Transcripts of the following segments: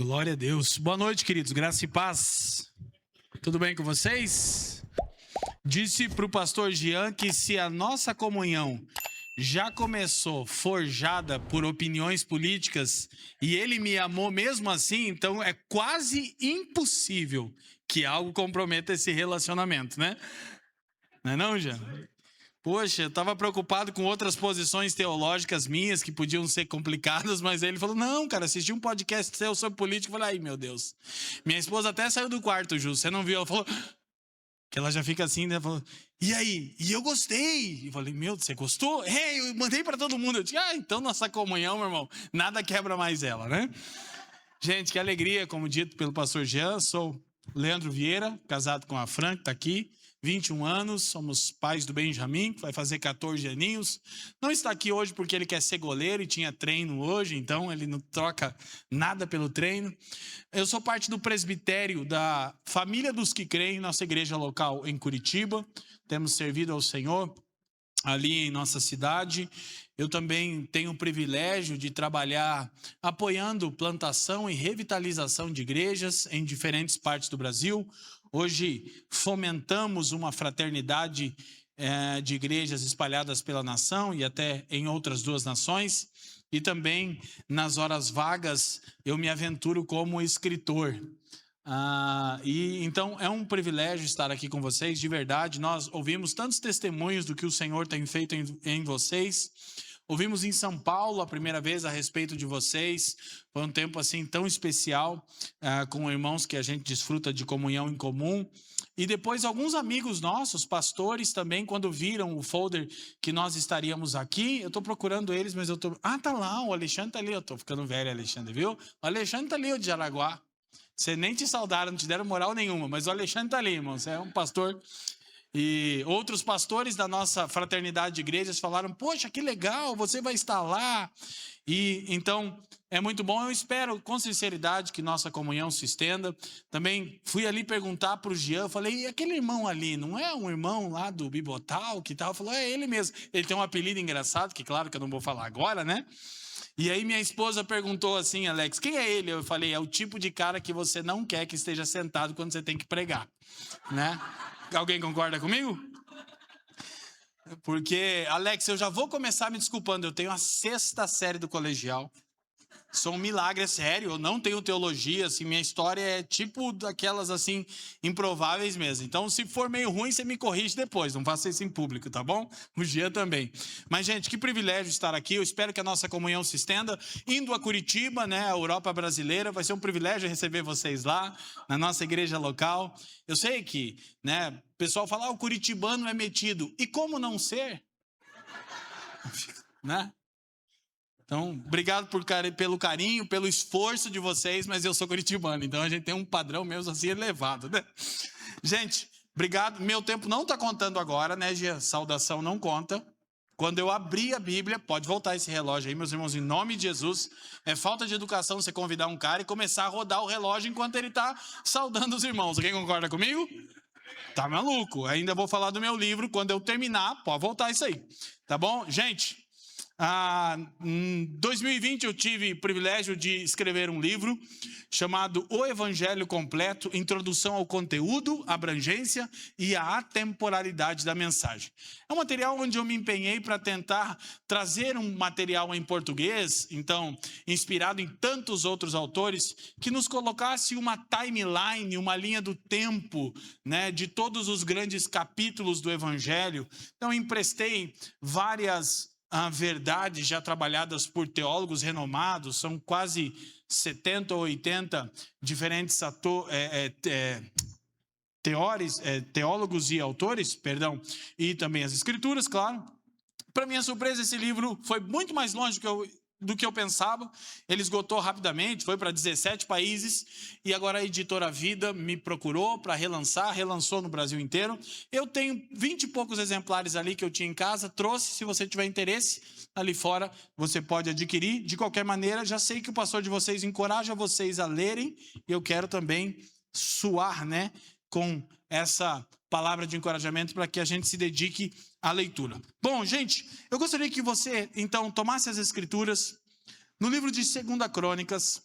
Glória a Deus. Boa noite, queridos. Graça e paz. Tudo bem com vocês? Disse para o pastor Jean que se a nossa comunhão já começou forjada por opiniões políticas e ele me amou mesmo assim, então é quase impossível que algo comprometa esse relacionamento, né? Não é não, Jean? Poxa, eu estava preocupado com outras posições teológicas minhas que podiam ser complicadas, mas ele falou, não, cara, assisti um podcast seu sobre política. Eu falei, ai, meu Deus. Minha esposa até saiu do quarto, Ju, você não viu? Ela falou, que ela já fica assim, né? Falou, e aí? E eu gostei. Eu falei, meu, você gostou? Eu mandei para todo mundo. Eu disse, então nossa comunhão, meu irmão, nada quebra mais ela, né? Gente, que alegria, como dito pelo pastor Jean, sou Leandro Vieira, casado com a Fran, que está aqui. 21 anos, somos pais do Benjamin, que vai fazer 14 aninhos. Não está aqui hoje porque ele quer ser goleiro e tinha treino hoje, então ele não troca nada pelo treino. Eu sou parte do presbitério da Família dos que Creem, nossa igreja local em Curitiba. Temos servido ao Senhor ali em nossa cidade. Eu também tenho o privilégio de trabalhar apoiando plantação e revitalização de igrejas em diferentes partes do Brasil. Hoje fomentamos uma fraternidade de igrejas espalhadas pela nação e até em outras duas nações. E também, nas horas vagas, eu me aventuro como escritor. Então é um privilégio estar aqui com vocês, de verdade. Nós ouvimos tantos testemunhos do que o Senhor tem feito em vocês. Ouvimos em São Paulo a primeira vez a respeito de vocês. Foi um tempo assim tão especial com irmãos que a gente desfruta de comunhão em comum. E depois alguns amigos nossos, pastores também, quando viram o folder que nós estaríamos aqui, eu estou procurando eles, mas eu estou... tá lá, o Alexandre tá ali, eu estou ficando velho, Alexandre, viu? O Alexandre tá ali, o de Jaraguá. Você nem te saudaram, não te deram moral nenhuma, mas o Alexandre está ali, irmão. Você é um pastor. E outros pastores da nossa fraternidade de igrejas falaram, poxa, que legal, você vai estar lá. E então é muito bom, eu espero com sinceridade que nossa comunhão se estenda. Também fui ali perguntar para o Jean, falei, e aquele irmão ali, não é um irmão lá do Bibotal que tal? Falou, é ele mesmo. Ele tem um apelido engraçado, que claro que eu não vou falar agora, né? E aí minha esposa perguntou assim, Alex, quem é ele? Eu falei, é o tipo de cara que você não quer que esteja sentado quando você tem que pregar, né? Alguém concorda comigo? Porque, Alex, eu já vou começar me desculpando, eu tenho a 6ª série do colegial. Sou um milagre, é sério, eu não tenho teologia, assim, minha história é tipo daquelas, assim, improváveis mesmo. Então, se for meio ruim, você me corrige depois, não faça isso em público, tá bom? O Jean também. Mas, gente, que privilégio estar aqui, eu espero que a nossa comunhão se estenda. Indo a Curitiba, né, a Europa brasileira, vai ser um privilégio receber vocês lá, na nossa igreja local. Eu sei que, né, o pessoal fala, o curitibano é metido. E como não ser? Né? Então, obrigado pelo carinho, pelo esforço de vocês, mas eu sou curitibano, então a gente tem um padrão mesmo assim elevado, né? Gente, obrigado. Meu tempo não está contando agora, né, Gia? Saudação não conta. Quando eu abrir a Bíblia, pode voltar esse relógio aí, meus irmãos, em nome de Jesus. É falta de educação você convidar um cara e começar a rodar o relógio enquanto ele está saudando os irmãos. Alguém concorda comigo? Tá maluco? Ainda vou falar do meu livro. Quando eu terminar, pode voltar isso aí. Tá bom? Gente... Em 2020 eu tive o privilégio de escrever um livro chamado O Evangelho Completo, Introdução ao Conteúdo, Abrangência e a Atemporalidade da Mensagem. É um material onde eu me empenhei para tentar trazer um material em português, então, inspirado em tantos outros autores, que nos colocasse uma timeline, uma linha do tempo, né, de todos os grandes capítulos do Evangelho. Então, emprestei várias verdades já trabalhadas por teólogos renomados, são quase 70 ou 80 diferentes teólogos e autores, e também as escrituras, claro. Para minha surpresa, esse livro foi muito mais longe do que eu pensava. Ele esgotou rapidamente, foi para 17 países, e agora a editora Vida me procurou para relançou no Brasil inteiro. Eu tenho 20 e poucos exemplares ali que eu tinha em casa, trouxe, se você tiver interesse, ali fora você pode adquirir. De qualquer maneira, já sei que o pastor de vocês encoraja vocês a lerem, e eu quero também suar, né, com essa palavra de encorajamento para que a gente se dedique à leitura. Bom, gente, eu gostaria que você, então, tomasse as escrituras no livro de 2 Crônicas,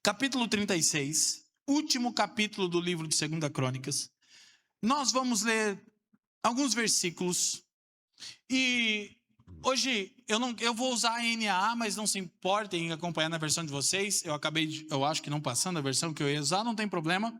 capítulo 36, último capítulo do livro de 2 Crônicas. Nós vamos ler alguns versículos e hoje eu vou usar a NAA, mas não se importem em acompanhar na versão de vocês. Eu acho que não passando a versão que eu ia usar, não tem problema.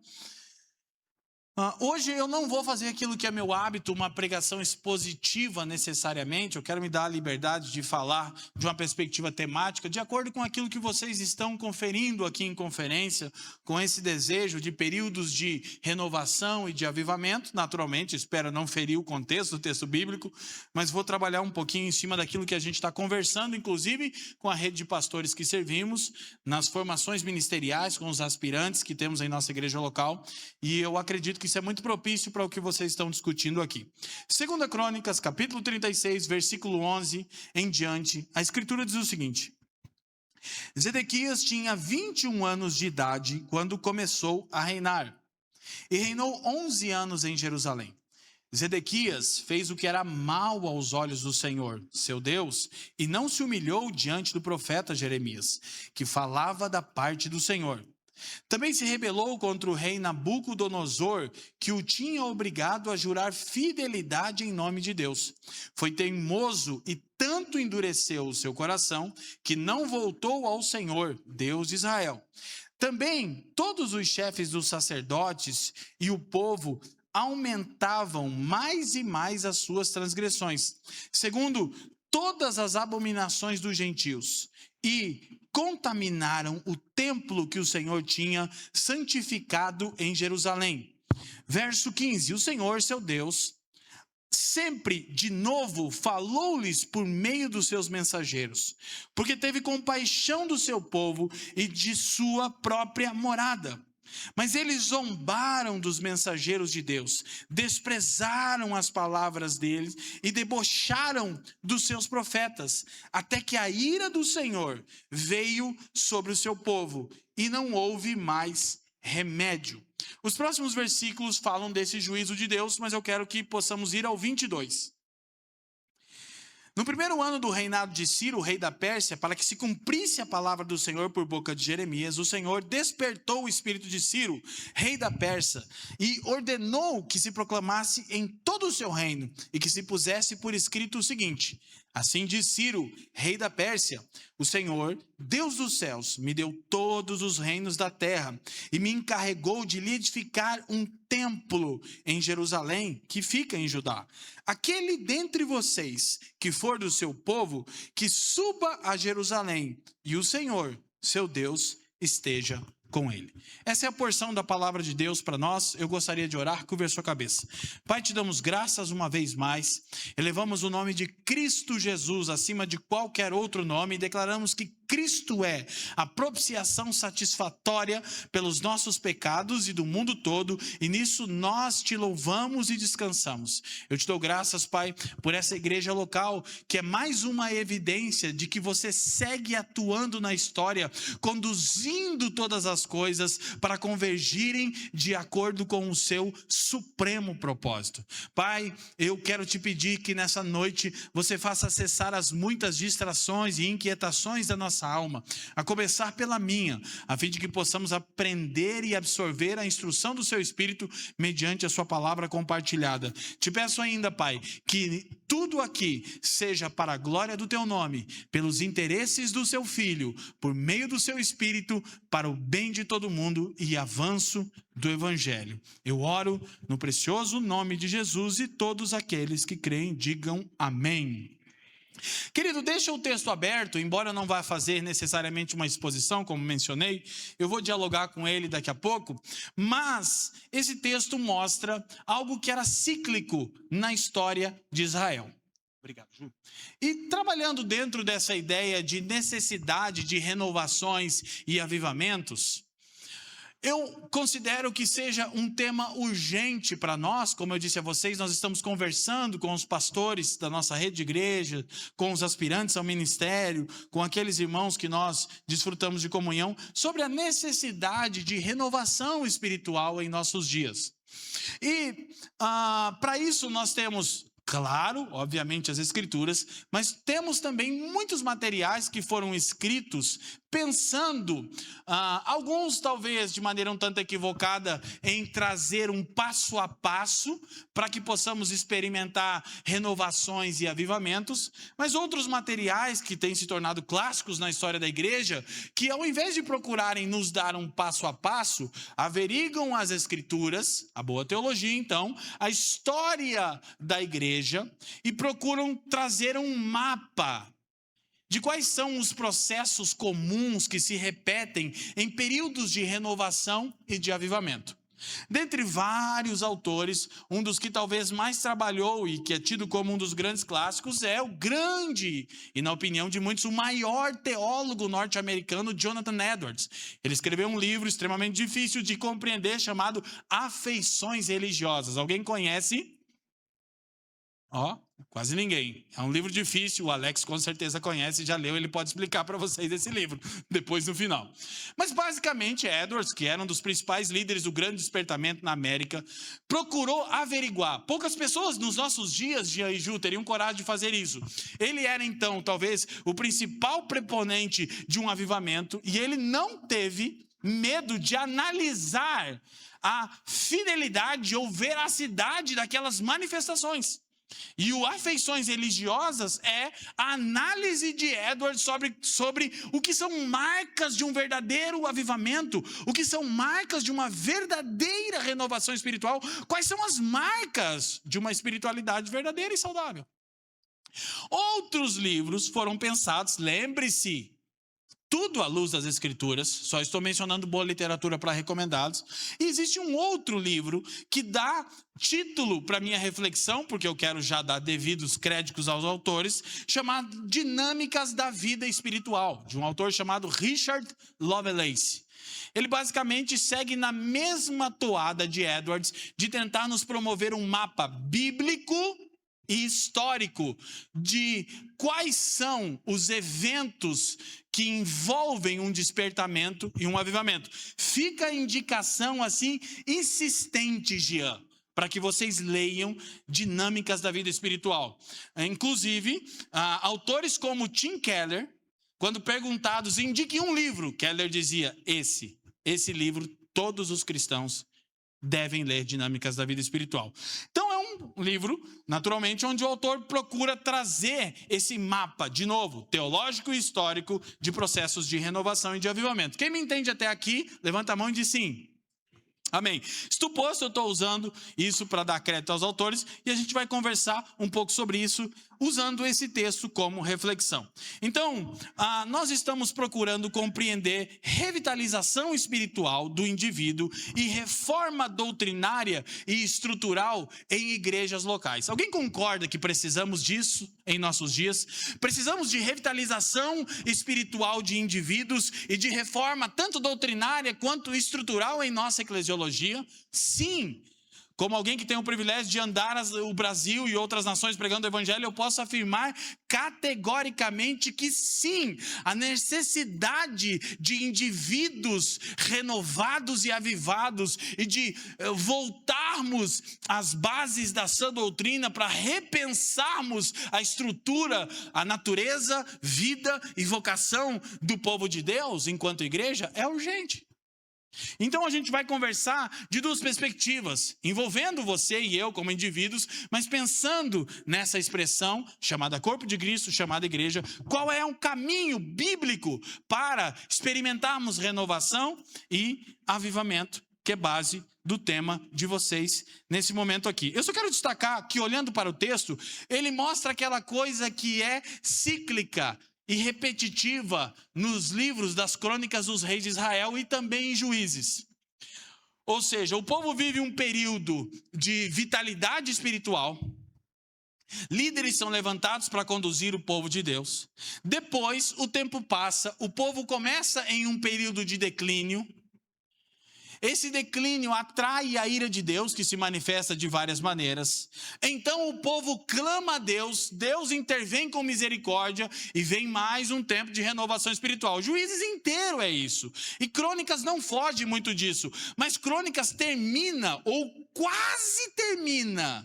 Hoje eu não vou fazer aquilo que é meu hábito, uma pregação expositiva necessariamente. Eu quero me dar a liberdade de falar de uma perspectiva temática, de acordo com aquilo que vocês estão conferindo aqui em conferência, com esse desejo de períodos de renovação e de avivamento. Naturalmente, espero não ferir o contexto do texto bíblico, mas vou trabalhar um pouquinho em cima daquilo que a gente está conversando, inclusive com a rede de pastores que servimos, nas formações ministeriais, com os aspirantes que temos em nossa igreja local, e eu acredito que isso é muito propício para o que vocês estão discutindo aqui. 2 Crônicas, capítulo 36, versículo 11 em diante, a escritura diz o seguinte: Zedequias tinha 21 anos de idade quando começou a reinar, e reinou 11 anos em Jerusalém. Zedequias fez o que era mal aos olhos do Senhor, seu Deus, e não se humilhou diante do profeta Jeremias, que falava da parte do Senhor. Também se rebelou contra o rei Nabucodonosor, que o tinha obrigado a jurar fidelidade em nome de Deus. Foi teimoso e tanto endureceu o seu coração, que não voltou ao Senhor, Deus de Israel. Também todos os chefes dos sacerdotes e o povo aumentavam mais e mais as suas transgressões, segundo todas as abominações dos gentios, e contaminaram o templo que o Senhor tinha santificado em Jerusalém. Verso 15, o Senhor, seu Deus, sempre de novo falou-lhes por meio dos seus mensageiros, porque teve compaixão do seu povo e de sua própria morada. Mas eles zombaram dos mensageiros de Deus, desprezaram as palavras deles e debocharam dos seus profetas, até que a ira do Senhor veio sobre o seu povo e não houve mais remédio. Os próximos versículos falam desse juízo de Deus, mas eu quero que possamos ir ao 22. No primeiro ano do reinado de Ciro, rei da Pérsia, para que se cumprisse a palavra do Senhor por boca de Jeremias, o Senhor despertou o espírito de Ciro, rei da Pérsia, e ordenou que se proclamasse em todo o seu reino e que se pusesse por escrito o seguinte: assim diz Ciro, rei da Pérsia: o Senhor, Deus dos céus, me deu todos os reinos da terra e me encarregou de lhe edificar um templo em Jerusalém, que fica em Judá. Aquele dentre vocês que for do seu povo, que suba a Jerusalém, e o Senhor, seu Deus, esteja com ele. Essa é a porção da palavra de Deus para nós. Eu gostaria de orar. Curva a sua cabeça. Pai, te damos graças uma vez mais, elevamos o nome de Cristo Jesus acima de qualquer outro nome e declaramos que Cristo é a propiciação satisfatória pelos nossos pecados e do mundo todo, e nisso nós te louvamos e descansamos. Eu te dou graças, Pai, por essa igreja local, que é mais uma evidência de que você segue atuando na história, conduzindo todas as coisas para convergirem de acordo com o seu supremo propósito. Pai, eu quero te pedir que nessa noite você faça cessar as muitas distrações e inquietações da nossa alma, a começar pela minha, a fim de que possamos aprender e absorver a instrução do seu Espírito mediante a sua palavra compartilhada. Te peço ainda, Pai, que tudo aqui seja para a glória do teu nome, pelos interesses do seu Filho, por meio do seu Espírito, para o bem de todo mundo e avanço do Evangelho. Eu oro no precioso nome de Jesus, e todos aqueles que creem digam amém. Querido, deixa o texto aberto, embora eu não vá fazer necessariamente uma exposição, como mencionei, eu vou dialogar com ele daqui a pouco, mas esse texto mostra algo que era cíclico na história de Israel. Obrigado, Ju. E trabalhando dentro dessa ideia de necessidade de renovações e avivamentos, eu considero que seja um tema urgente para nós. Como eu disse a vocês, nós estamos conversando com os pastores da nossa rede de igreja, com os aspirantes ao ministério, com aqueles irmãos que nós desfrutamos de comunhão, sobre a necessidade de renovação espiritual em nossos dias. E para isso nós temos, claro, obviamente as Escrituras, mas temos também muitos materiais que foram escritos pensando, alguns talvez de maneira um tanto equivocada, em trazer um passo a passo para que possamos experimentar renovações e avivamentos, mas outros materiais que têm se tornado clássicos na história da igreja, que ao invés de procurarem nos dar um passo a passo, averiguam as escrituras, a boa teologia então, a história da igreja e procuram trazer um mapa de quais são os processos comuns que se repetem em períodos de renovação e de avivamento. Dentre vários autores, um dos que talvez mais trabalhou e que é tido como um dos grandes clássicos é o grande, e na opinião de muitos, o maior teólogo norte-americano, Jonathan Edwards. Ele escreveu um livro extremamente difícil de compreender chamado Afeições Religiosas. Alguém conhece? Quase ninguém. É um livro difícil, o Alex com certeza conhece, já leu, ele pode explicar para vocês esse livro, depois no final. Mas basicamente Edwards, que era um dos principais líderes do grande despertamento na América, procurou averiguar. Poucas pessoas nos nossos dias, Jean e Ju, teriam coragem de fazer isso. Ele era então, talvez, o principal preponente de um avivamento, e ele não teve medo de analisar a fidelidade ou veracidade daquelas manifestações. E o Afeições Religiosas é a análise de Edwards sobre o que são marcas de um verdadeiro avivamento, o que são marcas de uma verdadeira renovação espiritual, quais são as marcas de uma espiritualidade verdadeira e saudável. Outros livros foram pensados, lembre-se, tudo à luz das Escrituras, só estou mencionando boa literatura para recomendá-los. E existe um outro livro que dá título para minha reflexão, porque eu quero já dar devidos créditos aos autores, chamado Dinâmicas da Vida Espiritual, de um autor chamado Richard Lovelace. Ele basicamente segue na mesma toada de Edwards, de tentar nos promover um mapa bíblico e histórico de quais são os eventos que envolvem um despertamento e um avivamento. Fica a indicação assim insistente, Jean, para que vocês leiam Dinâmicas da Vida Espiritual. Inclusive, autores como Tim Keller, quando perguntados, indique um livro, Keller dizia, esse livro, todos os cristãos devem ler Dinâmicas da Vida Espiritual. Então é um livro, naturalmente, onde o autor procura trazer esse mapa, de novo, teológico e histórico, de processos de renovação e de avivamento. Quem me entende até aqui, levanta a mão e diz sim. Amém. Isto posto, eu estou usando isso para dar crédito aos autores e a gente vai conversar um pouco sobre isso usando esse texto como reflexão. Então, nós estamos procurando compreender revitalização espiritual do indivíduo e reforma doutrinária e estrutural em igrejas locais. Alguém concorda que precisamos disso em nossos dias? Precisamos de revitalização espiritual de indivíduos e de reforma tanto doutrinária quanto estrutural em nossa eclesiologia? Sim. Como alguém que tem o privilégio de andar o Brasil e outras nações pregando o evangelho, eu posso afirmar categoricamente que sim, a necessidade de indivíduos renovados e avivados e de voltarmos às bases da sã doutrina para repensarmos a estrutura, a natureza, vida e vocação do povo de Deus enquanto igreja é urgente. Então a gente vai conversar de duas perspectivas, envolvendo você e eu como indivíduos, mas pensando nessa expressão chamada corpo de Cristo, chamada igreja, qual é um caminho bíblico para experimentarmos renovação e avivamento, que é base do tema de vocês nesse momento aqui. Eu só quero destacar que, olhando para o texto, ele mostra aquela coisa que é cíclica e repetitiva nos livros das crônicas dos reis de Israel e também em Juízes. Ou seja, o povo vive um período de vitalidade espiritual, líderes são levantados para conduzir o povo de Deus. Depois, o tempo passa, o povo começa em um período de declínio. Esse declínio atrai a ira de Deus, que se manifesta de várias maneiras. Então o povo clama a Deus, Deus intervém com misericórdia e vem mais um tempo de renovação espiritual. Juízes inteiro é isso. E Crônicas não foge muito disso. Mas Crônicas termina, ou quase termina,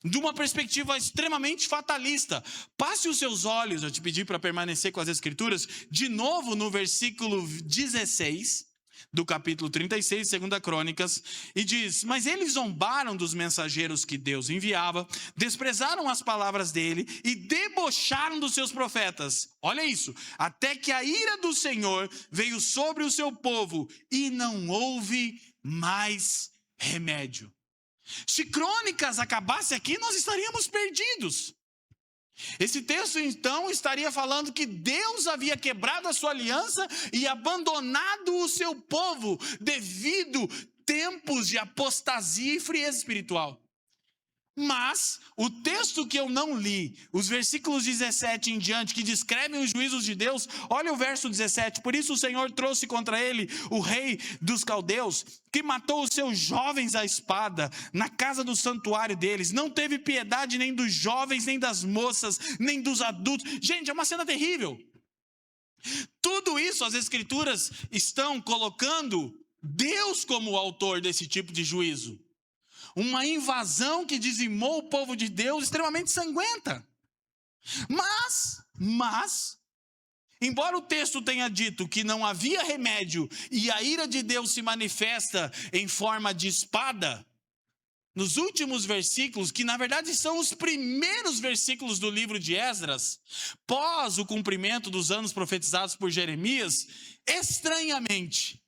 de uma perspectiva extremamente fatalista. Passe os seus olhos, eu te pedi para permanecer com as Escrituras, de novo no versículo 16 do capítulo 36, 2 Crônicas, e diz: mas eles zombaram dos mensageiros que Deus enviava, desprezaram as palavras dele e debocharam dos seus profetas. Olha isso, até que a ira do Senhor veio sobre o seu povo e não houve mais remédio. Se Crônicas acabasse aqui, nós estaríamos perdidos. Esse texto, então, estaria falando que Deus havia quebrado a sua aliança e abandonado o seu povo devido a tempos de apostasia e frieza espiritual. Mas o texto que eu não li, os versículos 17 em diante, que descrevem os juízos de Deus, olha o verso 17: por isso o Senhor trouxe contra ele o rei dos caldeus, que matou os seus jovens à espada, na casa do santuário deles, não teve piedade nem dos jovens, nem das moças, nem dos adultos. Gente, é uma cena terrível. Tudo isso as Escrituras estão colocando Deus como o autor desse tipo de juízo. Uma invasão que dizimou o povo de Deus, extremamente sanguenta. Mas, embora o texto tenha dito que não havia remédio e a ira de Deus se manifesta em forma de espada, nos últimos versículos, que na verdade são os primeiros versículos do livro de Esdras, pós o cumprimento dos anos profetizados por Jeremias, estranhamente,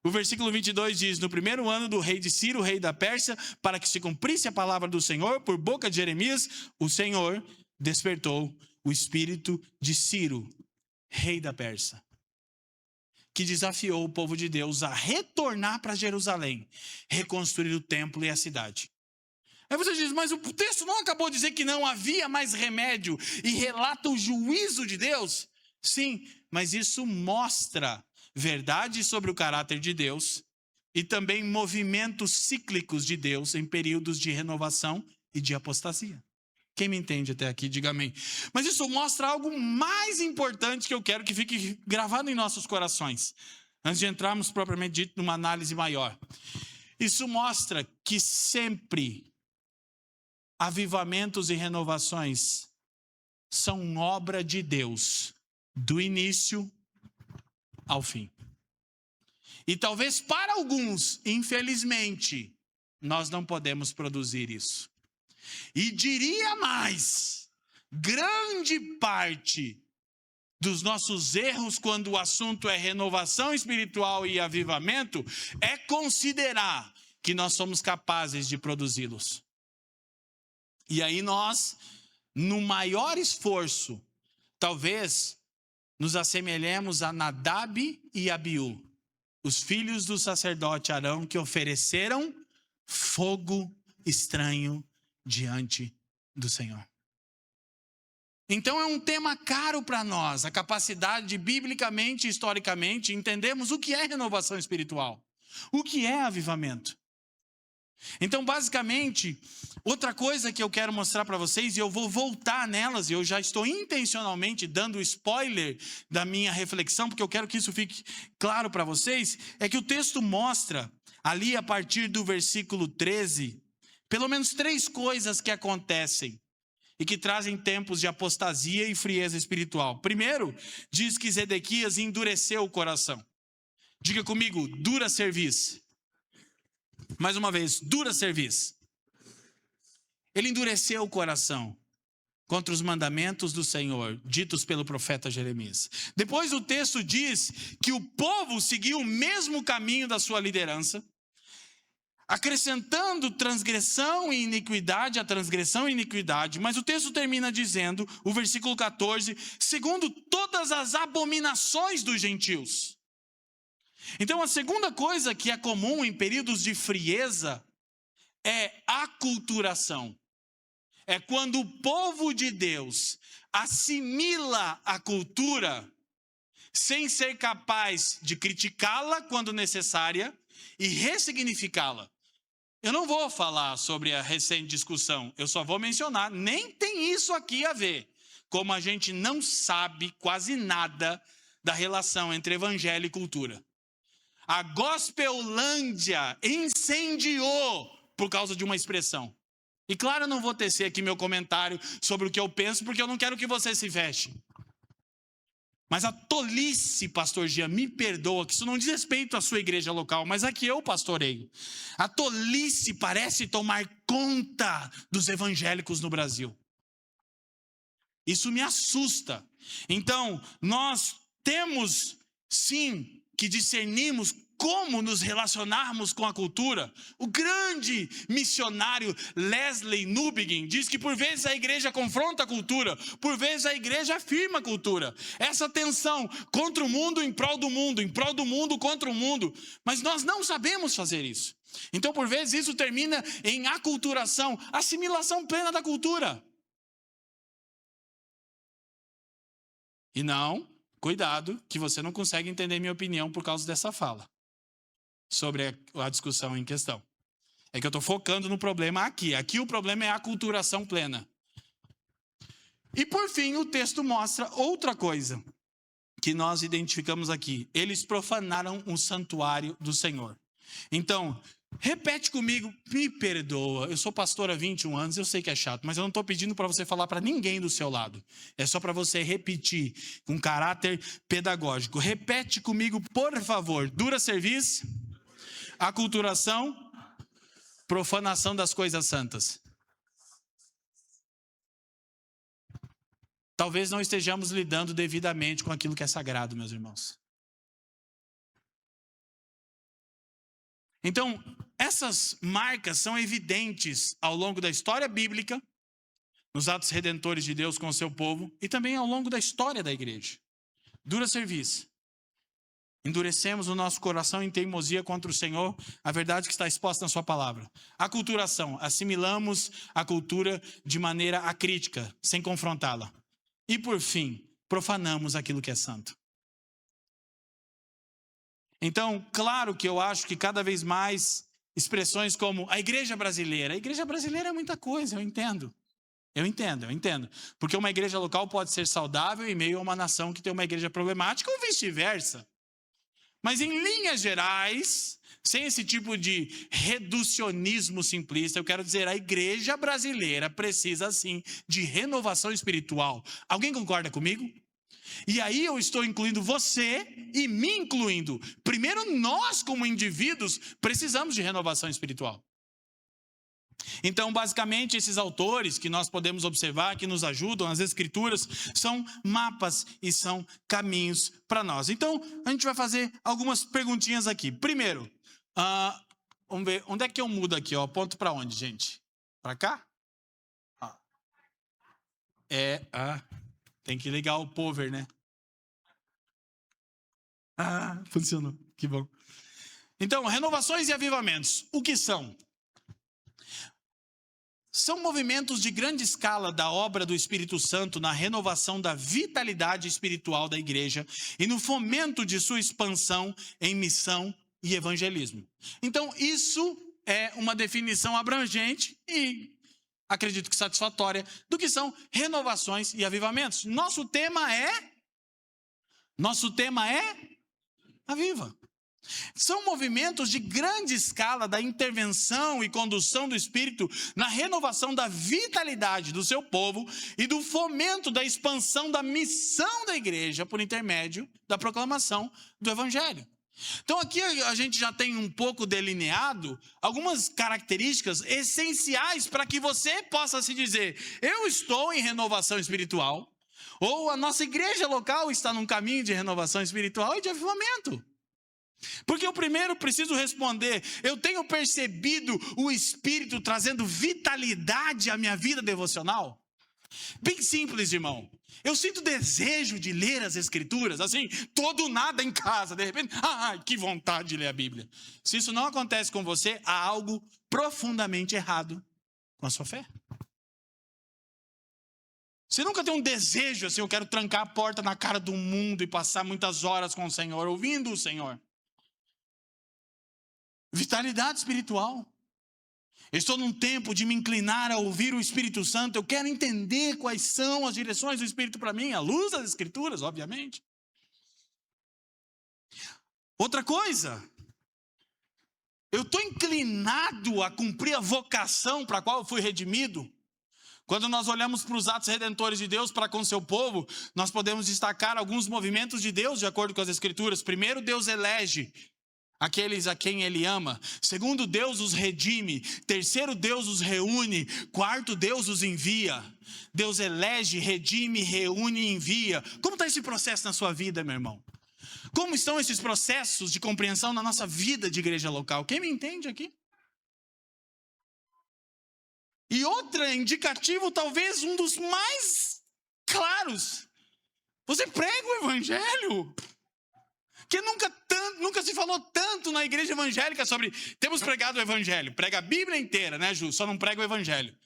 o versículo 22 diz: no primeiro ano do rei de Ciro, rei da Pérsia, para que se cumprisse a palavra do Senhor, por boca de Jeremias, o Senhor despertou o espírito de Ciro, rei da Pérsia, que desafiou o povo de Deus a retornar para Jerusalém, reconstruir o templo e a cidade. Aí você diz: mas o texto não acabou de dizer que não havia mais remédio e relata o juízo de Deus? Sim, mas isso mostra verdade sobre o caráter de Deus e também movimentos cíclicos de Deus em períodos de renovação e de apostasia. Quem me entende até aqui, diga amém. Mas isso mostra algo mais importante que eu quero que fique gravado em nossos corações, antes de entrarmos propriamente dito numa análise maior. Isso mostra que sempre avivamentos e renovações são obra de Deus, do início ao fim. E talvez para alguns, infelizmente, nós não podemos produzir isso. E diria mais, grande parte dos nossos erros quando o assunto é renovação espiritual e avivamento é considerar que nós somos capazes de produzi-los. E aí nós, no maior esforço, talvez nos assemelhemos a Nadab e Abiú, os filhos do sacerdote Arão, que ofereceram fogo estranho diante do Senhor. Então é um tema caro para nós, a capacidade de, biblicamente e historicamente, entendermos o que é renovação espiritual, o que é avivamento. Então, basicamente, outra coisa que eu quero mostrar para vocês, e eu vou voltar nelas, e eu já estou intencionalmente dando spoiler da minha reflexão, porque eu quero que isso fique claro para vocês, é que o texto mostra, ali a partir do versículo 13, pelo menos 3 coisas que acontecem e que trazem tempos de apostasia e frieza espiritual. Primeiro, diz que Zedequias endureceu o coração. Diga comigo, dura serviço. Mais uma vez, dura serviço. Ele endureceu o coração contra os mandamentos do Senhor, ditos pelo profeta Jeremias. Depois o texto diz que o povo seguiu o mesmo caminho da sua liderança, acrescentando transgressão e iniquidade a transgressão e iniquidade, mas o texto termina dizendo, o versículo 14, segundo todas as abominações dos gentios. Então a segunda coisa que é comum em períodos de frieza é aculturação. É quando o povo de Deus assimila a cultura sem ser capaz de criticá-la quando necessária e ressignificá-la. Eu não vou falar sobre a recente discussão, eu só vou mencionar, nem tem isso aqui a ver, como a gente não sabe quase nada da relação entre evangelho e cultura. A Gospelândia incendiou por causa de uma expressão. E claro, eu não vou tecer aqui meu comentário sobre o que eu penso, porque eu não quero que você se feche. Mas a tolice, pastor Jean, me perdoa, que isso não diz respeito à sua igreja local, mas aqui eu pastoreio. A tolice parece tomar conta dos evangélicos no Brasil. Isso me assusta. Então, nós temos, sim, que discernirmos como nos relacionarmos com a cultura. O grande missionário Leslie Newbigin diz que por vezes a igreja confronta a cultura, por vezes a igreja afirma a cultura. Essa tensão contra o mundo em prol do mundo, em prol do mundo contra o mundo. Mas nós não sabemos fazer isso. Então, por vezes, isso termina em aculturação, assimilação plena da cultura. E não, cuidado, que você não consegue entender minha opinião por causa dessa fala sobre a discussão em questão. É que eu estou focando no problema aqui. Aqui o problema é a aculturação plena. E por fim, o texto mostra outra coisa que nós identificamos aqui. Eles profanaram o santuário do Senhor. Então, repete comigo, me perdoa. Eu sou pastor há 21 anos, eu sei que é chato, mas eu não estou pedindo para você falar para ninguém do seu lado. É só para você repetir com caráter pedagógico. Repete comigo, por favor. Dura serviço, aculturação, profanação das coisas santas. Talvez não estejamos lidando devidamente com aquilo que é sagrado, meus irmãos. Então, essas marcas são evidentes ao longo da história bíblica, nos atos redentores de Deus com o seu povo, e também ao longo da história da igreja. Dura serviço. Endurecemos o nosso coração em teimosia contra o Senhor, a verdade que está exposta na sua palavra. Aculturação, assimilamos a cultura de maneira acrítica, sem confrontá-la. E por fim, profanamos aquilo que é santo. Então, claro que eu acho que cada vez mais expressões como a igreja brasileira é muita coisa, eu entendo. Eu entendo. Porque uma igreja local pode ser saudável em meio a uma nação que tem uma igreja problemática ou vice-versa. Mas em linhas gerais, sem esse tipo de reducionismo simplista, eu quero dizer, a igreja brasileira precisa sim de renovação espiritual. Alguém concorda comigo? E aí eu estou incluindo você e me incluindo. Primeiro, nós como indivíduos precisamos de renovação espiritual. Então, basicamente, esses autores que nós podemos observar, que nos ajudam, as escrituras, são mapas e são caminhos para nós. Então, a gente vai fazer algumas perguntinhas aqui. Primeiro, vamos ver, onde é que eu mudo aqui? Ó? Ponto para onde, gente? Para cá? Tem que ligar o power, né? Funcionou, que bom. Então, renovações e avivamentos, o que são? São movimentos de grande escala da obra do Espírito Santo na renovação da vitalidade espiritual da igreja e no fomento de sua expansão em missão e evangelismo. Então, isso é uma definição abrangente e acredito que satisfatória do que são renovações e avivamentos. Nosso tema é Aviva. São movimentos de grande escala da intervenção e condução do Espírito na renovação da vitalidade do seu povo e do fomento da expansão da missão da igreja por intermédio da proclamação do Evangelho. Então aqui a gente já tem um pouco delineado algumas características essenciais para que você possa se dizer: eu estou em renovação espiritual, ou a nossa igreja local está num caminho de renovação espiritual e de avivamento. Porque eu primeiro preciso responder: eu tenho percebido o Espírito trazendo vitalidade à minha vida devocional? Bem simples, irmão. Eu sinto desejo de ler as Escrituras, assim, todo nada em casa, de repente, que vontade de ler a Bíblia. Se isso não acontece com você, há algo profundamente errado com a sua fé. Você nunca tem um desejo assim: eu quero trancar a porta na cara do mundo e passar muitas horas com o Senhor, ouvindo o Senhor. Vitalidade espiritual. Eu estou num tempo de me inclinar a ouvir o Espírito Santo. Eu quero entender quais são as direções do Espírito para mim, à luz das Escrituras, obviamente. Outra coisa, Eu estou inclinado a cumprir a vocação para a qual eu fui redimido? Quando nós olhamos para os atos redentores de Deus para com seu povo, nós podemos destacar alguns movimentos de Deus de acordo com as Escrituras. Primeiro, Deus elege aqueles a quem Ele ama. Segundo, Deus os redime. Terceiro, Deus os reúne. Quarto, Deus os envia. Deus elege, redime, reúne e envia. Como está esse processo na sua vida, meu irmão? Como estão esses processos de compreensão na nossa vida de igreja local? Quem me entende aqui? E outra indicativo, talvez um dos mais claros. Você prega o evangelho. Que nunca se falou tanto na igreja evangélica sobre temos pregado o evangelho. Prega a Bíblia inteira, né, Ju? Só não prega o evangelho.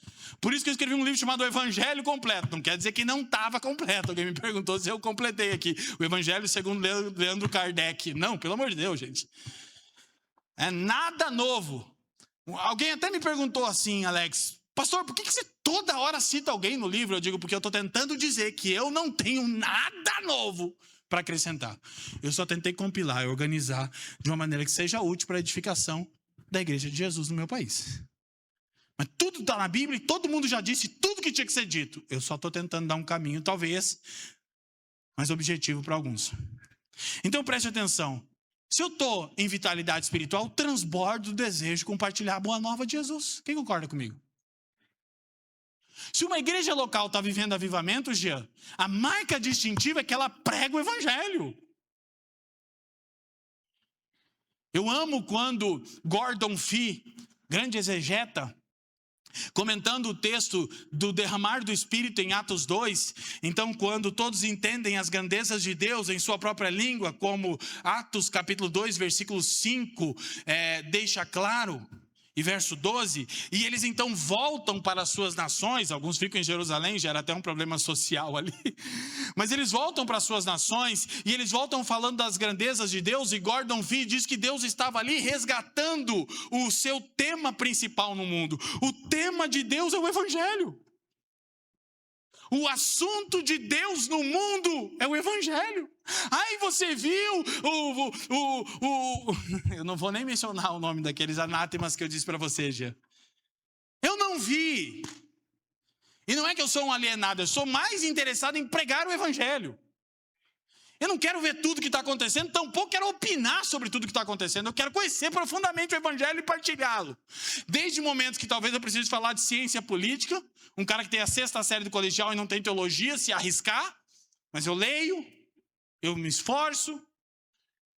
Por isso que eu escrevi um livro chamado O Evangelho Completo. Não quer dizer que não estava completo. Alguém me perguntou se eu completei aqui. O Evangelho segundo Leandro Kardec. Não, pelo amor de Deus, gente. É nada novo. Alguém até me perguntou assim, Alex, pastor, por que você toda hora cita alguém no livro? Eu digo, porque eu estou tentando dizer que eu não tenho nada novo para acrescentar. Eu só tentei compilar e organizar de uma maneira que seja útil para a edificação da igreja de Jesus no meu país. Mas tudo está na Bíblia e todo mundo já disse tudo que tinha que ser dito. Eu só estou tentando dar um caminho, talvez, mais objetivo para alguns. Então preste atenção. Se eu estou em vitalidade espiritual, transbordo o desejo de compartilhar a boa nova de Jesus. Quem concorda comigo? Se uma igreja local está vivendo avivamento, Jean, a marca distintiva é que ela prega o evangelho. Eu amo quando Gordon Fee, grande exegeta, comentando o texto do derramar do Espírito em Atos 2, então quando todos entendem as grandezas de Deus em sua própria língua, como Atos capítulo 2, versículo 5, deixa claro, e verso 12, e eles então voltam para as suas nações, alguns ficam em Jerusalém, gera até um problema social ali, mas eles voltam para as suas nações, e eles voltam falando das grandezas de Deus, e Gordon Fee diz que Deus estava ali resgatando o seu tema principal no mundo. O tema de Deus é o evangelho. O assunto de Deus no mundo é o evangelho. Aí você viu eu não vou nem mencionar o nome daqueles anátemas que eu disse para você, Gia. Eu não vi. E não é que eu sou um alienado, eu sou mais interessado em pregar o evangelho. Eu não quero ver tudo que está acontecendo, tampouco quero opinar sobre tudo que está acontecendo. Eu quero conhecer profundamente o evangelho e partilhá-lo. Desde momentos que talvez eu precise falar de ciência política, um cara que tem a 6ª série do colegial e não tem teologia, se arriscar, mas eu leio, eu me esforço,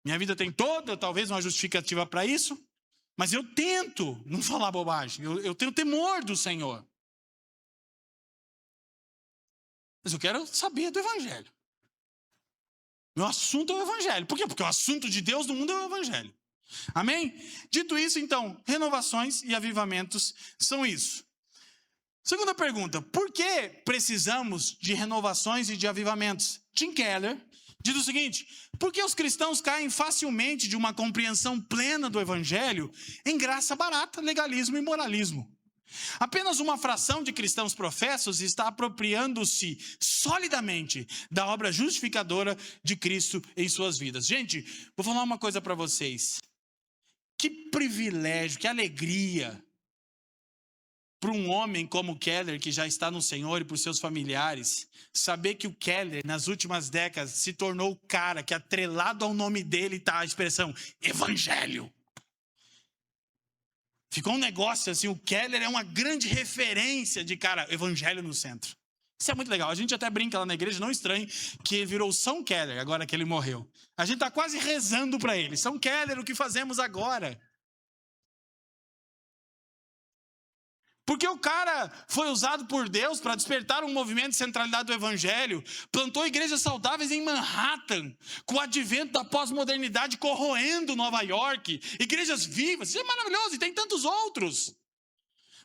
minha vida tem toda, talvez uma justificativa para isso, mas eu tento não falar bobagem, eu tenho temor do Senhor. Mas eu quero saber do evangelho. Meu assunto é o evangelho. Por quê? Porque o assunto de Deus no mundo é o evangelho. Amém? Dito isso, então, renovações e avivamentos são isso. Segunda pergunta, por que precisamos de renovações e de avivamentos? Tim Keller diz o seguinte, por que os cristãos caem facilmente de uma compreensão plena do evangelho em graça barata, legalismo e moralismo? Apenas uma fração de cristãos professos está apropriando-se solidamente da obra justificadora de Cristo em suas vidas. Gente, vou falar uma coisa para vocês. Que privilégio, que alegria para um homem como o Keller, que já está no Senhor, e para os seus familiares, saber que o Keller, nas últimas décadas, se tornou o cara que, atrelado ao nome dele, está a expressão evangelho. Ficou um negócio assim, o Keller é uma grande referência de, cara, evangelho no centro. Isso é muito legal. A gente até brinca lá na igreja, não estranhe, que ele virou São Keller, agora que ele morreu. A gente está quase rezando para ele. São Keller, o que fazemos agora? Porque o cara foi usado por Deus para despertar um movimento de centralidade do evangelho, plantou igrejas saudáveis em Manhattan, com o advento da pós-modernidade corroendo Nova York, igrejas vivas, isso é maravilhoso, e tem tantos outros.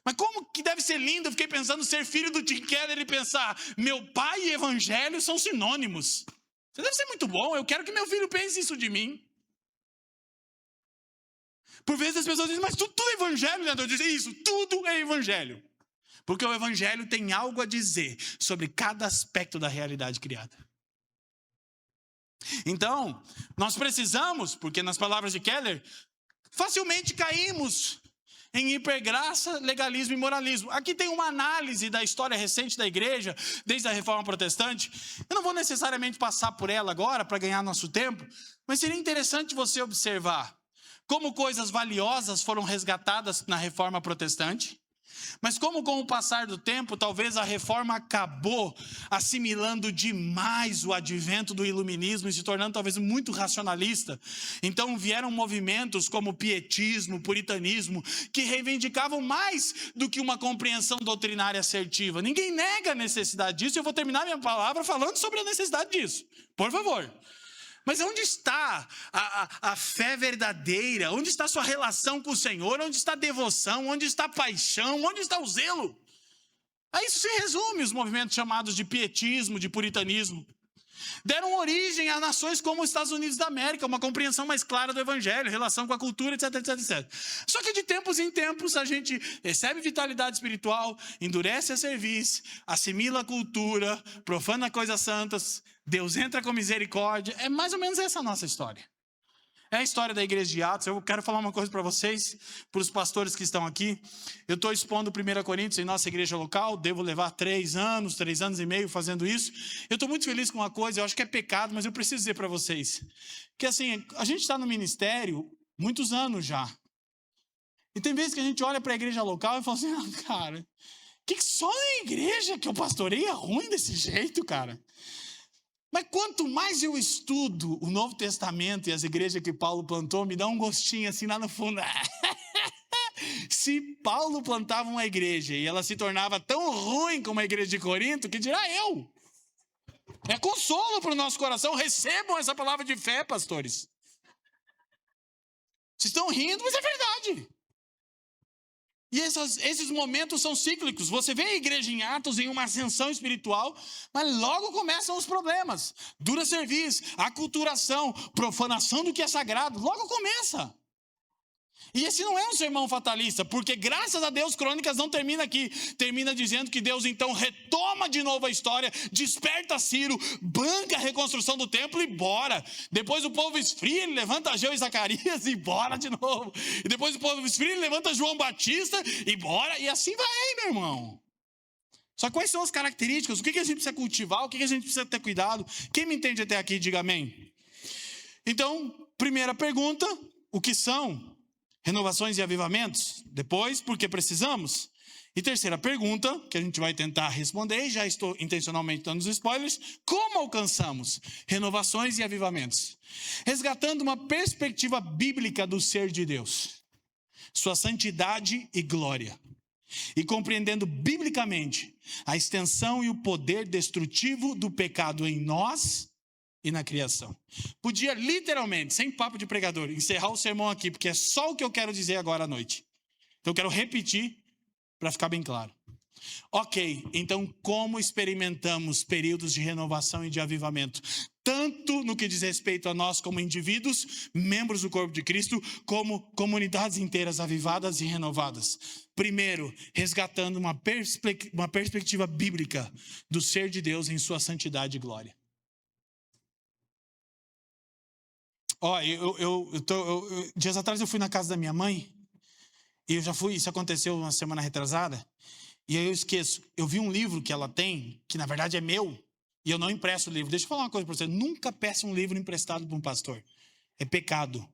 Mas como que deve ser lindo, eu fiquei pensando, ser filho do Tim Keller e pensar, meu pai e evangelho são sinônimos. Isso deve ser muito bom, eu quero que meu filho pense isso de mim. Por vezes as pessoas dizem, mas tudo é evangelho, né? Eu digo, isso, tudo é evangelho. Porque o evangelho tem algo a dizer sobre cada aspecto da realidade criada. Então, nós precisamos, porque nas palavras de Keller, facilmente caímos em hipergraça, legalismo e moralismo. Aqui tem uma análise da história recente da igreja, desde a Reforma Protestante. Eu não vou necessariamente passar por ela agora para ganhar nosso tempo, mas seria interessante você observar como coisas valiosas foram resgatadas na Reforma Protestante, mas como com o passar do tempo, talvez a Reforma acabou assimilando demais o advento do iluminismo e se tornando talvez muito racionalista. Então vieram movimentos como o pietismo, o puritanismo, que reivindicavam mais do que uma compreensão doutrinária assertiva. Ninguém nega a necessidade disso, eu vou terminar minha palavra falando sobre a necessidade disso, por favor. Mas onde está a fé verdadeira? Onde está a sua relação com o Senhor? Onde está a devoção? Onde está a paixão? Onde está o zelo? A isso se resume os movimentos chamados de pietismo, de puritanismo. Deram origem a nações como os Estados Unidos da América, uma compreensão mais clara do evangelho, relação com a cultura, etc, etc, etc. Só que de tempos em tempos a gente recebe vitalidade espiritual, endurece a serviço, assimila a cultura, profana coisas santas, Deus entra com misericórdia. É mais ou menos essa a nossa história. É a história da igreja de Atos. Eu quero falar uma coisa para vocês, para os pastores que estão aqui. Eu estou expondo 1 Coríntios em nossa igreja local. Devo levar 3 anos e meio fazendo isso. Eu estou muito feliz com uma coisa, eu acho que é pecado, mas eu preciso dizer para vocês. Que assim, a gente está no ministério muitos anos já. E tem vezes que a gente olha para a igreja local e fala assim, cara, que só na igreja que eu pastorei é ruim desse jeito, cara? Mas quanto mais eu estudo o Novo Testamento e as igrejas que Paulo plantou, me dá um gostinho assim lá no fundo. Se Paulo plantava uma igreja e ela se tornava tão ruim como a igreja de Corinto, que dirá eu? É consolo para o nosso coração. Recebam essa palavra de fé, pastores. Vocês estão rindo, mas é verdade. E esses momentos são cíclicos. Você vê a igreja em Atos em uma ascensão espiritual, mas logo começam os problemas. Dura serviço, aculturação, profanação do que é sagrado. Logo começa. E esse não é um sermão fatalista, porque graças a Deus Crônicas não termina aqui. Termina dizendo que Deus então retoma de novo a história, desperta Ciro, banca a reconstrução do templo e bora. Depois o povo esfria, ele levanta Ageu e Zacarias e bora de novo. E depois o povo esfria, ele levanta João Batista e bora. E assim vai, meu irmão. Só quais são as características? O que a gente precisa cultivar? O que a gente precisa ter cuidado? Quem me entende até aqui, diga amém. Então, primeira pergunta, o que são renovações e avivamentos? Depois, por que precisamos? E terceira pergunta, que a gente vai tentar responder, já estou intencionalmente dando os spoilers, como alcançamos renovações e avivamentos? Resgatando uma perspectiva bíblica do ser de Deus, sua santidade e glória, e compreendendo biblicamente a extensão e o poder destrutivo do pecado em nós e na criação. Podia literalmente, sem papo de pregador, encerrar o sermão aqui, porque é só o que eu quero dizer agora à noite. Então eu quero repetir para ficar bem claro. Ok, então como experimentamos períodos de renovação e de avivamento? Tanto no que diz respeito a nós como indivíduos, membros do corpo de Cristo, como comunidades inteiras avivadas e renovadas. Primeiro, resgatando uma perspectiva bíblica do ser de Deus em sua santidade e glória. Dias atrás eu fui na casa da minha mãe, e eu já fui, isso aconteceu uma semana retrasada, e aí eu esqueço, eu vi um livro que ela tem, que na verdade é meu, e eu não empresto o livro. Deixa eu falar uma coisa para você, nunca peça um livro emprestado para um pastor, é pecado.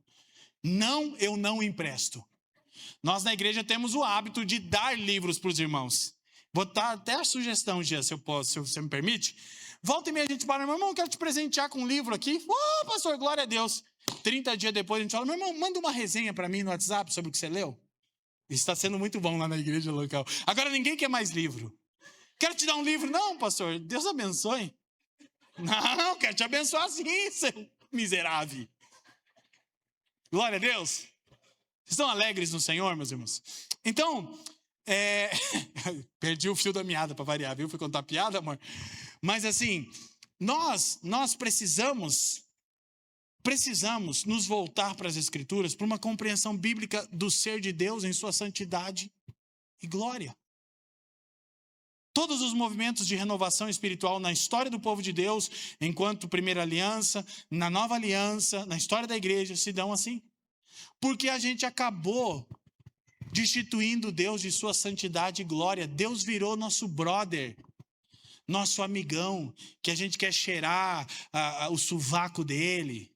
Não, eu não empresto. Nós na igreja temos o hábito de dar livros para os irmãos. Vou dar até a sugestão, Gia, se você me permite. Volta e meia a gente fala, meu irmão, eu quero te presentear com um livro aqui. Pastor, glória a Deus. 30 dias depois a gente fala, meu irmão, manda uma resenha para mim no WhatsApp sobre o que você leu. Isso está sendo muito bom lá na igreja local. Agora ninguém quer mais livro. Quero te dar um livro. Não, pastor, Deus abençoe. Não, quero te abençoar sim, seu miserável. Glória a Deus. Vocês estão alegres no Senhor, meus irmãos? Então, perdi o fio da meada para variar, viu? Fui contar piada, amor. Mas assim, nós precisamos nos voltar para as Escrituras, para uma compreensão bíblica do ser de Deus em sua santidade e glória. Todos os movimentos de renovação espiritual na história do povo de Deus, enquanto primeira aliança, na nova aliança, na história da igreja, se dão assim. Porque a gente acabou destituindo Deus de sua santidade e glória. Deus virou nosso brother, nosso amigão, que a gente quer cheirar o sovaco dele.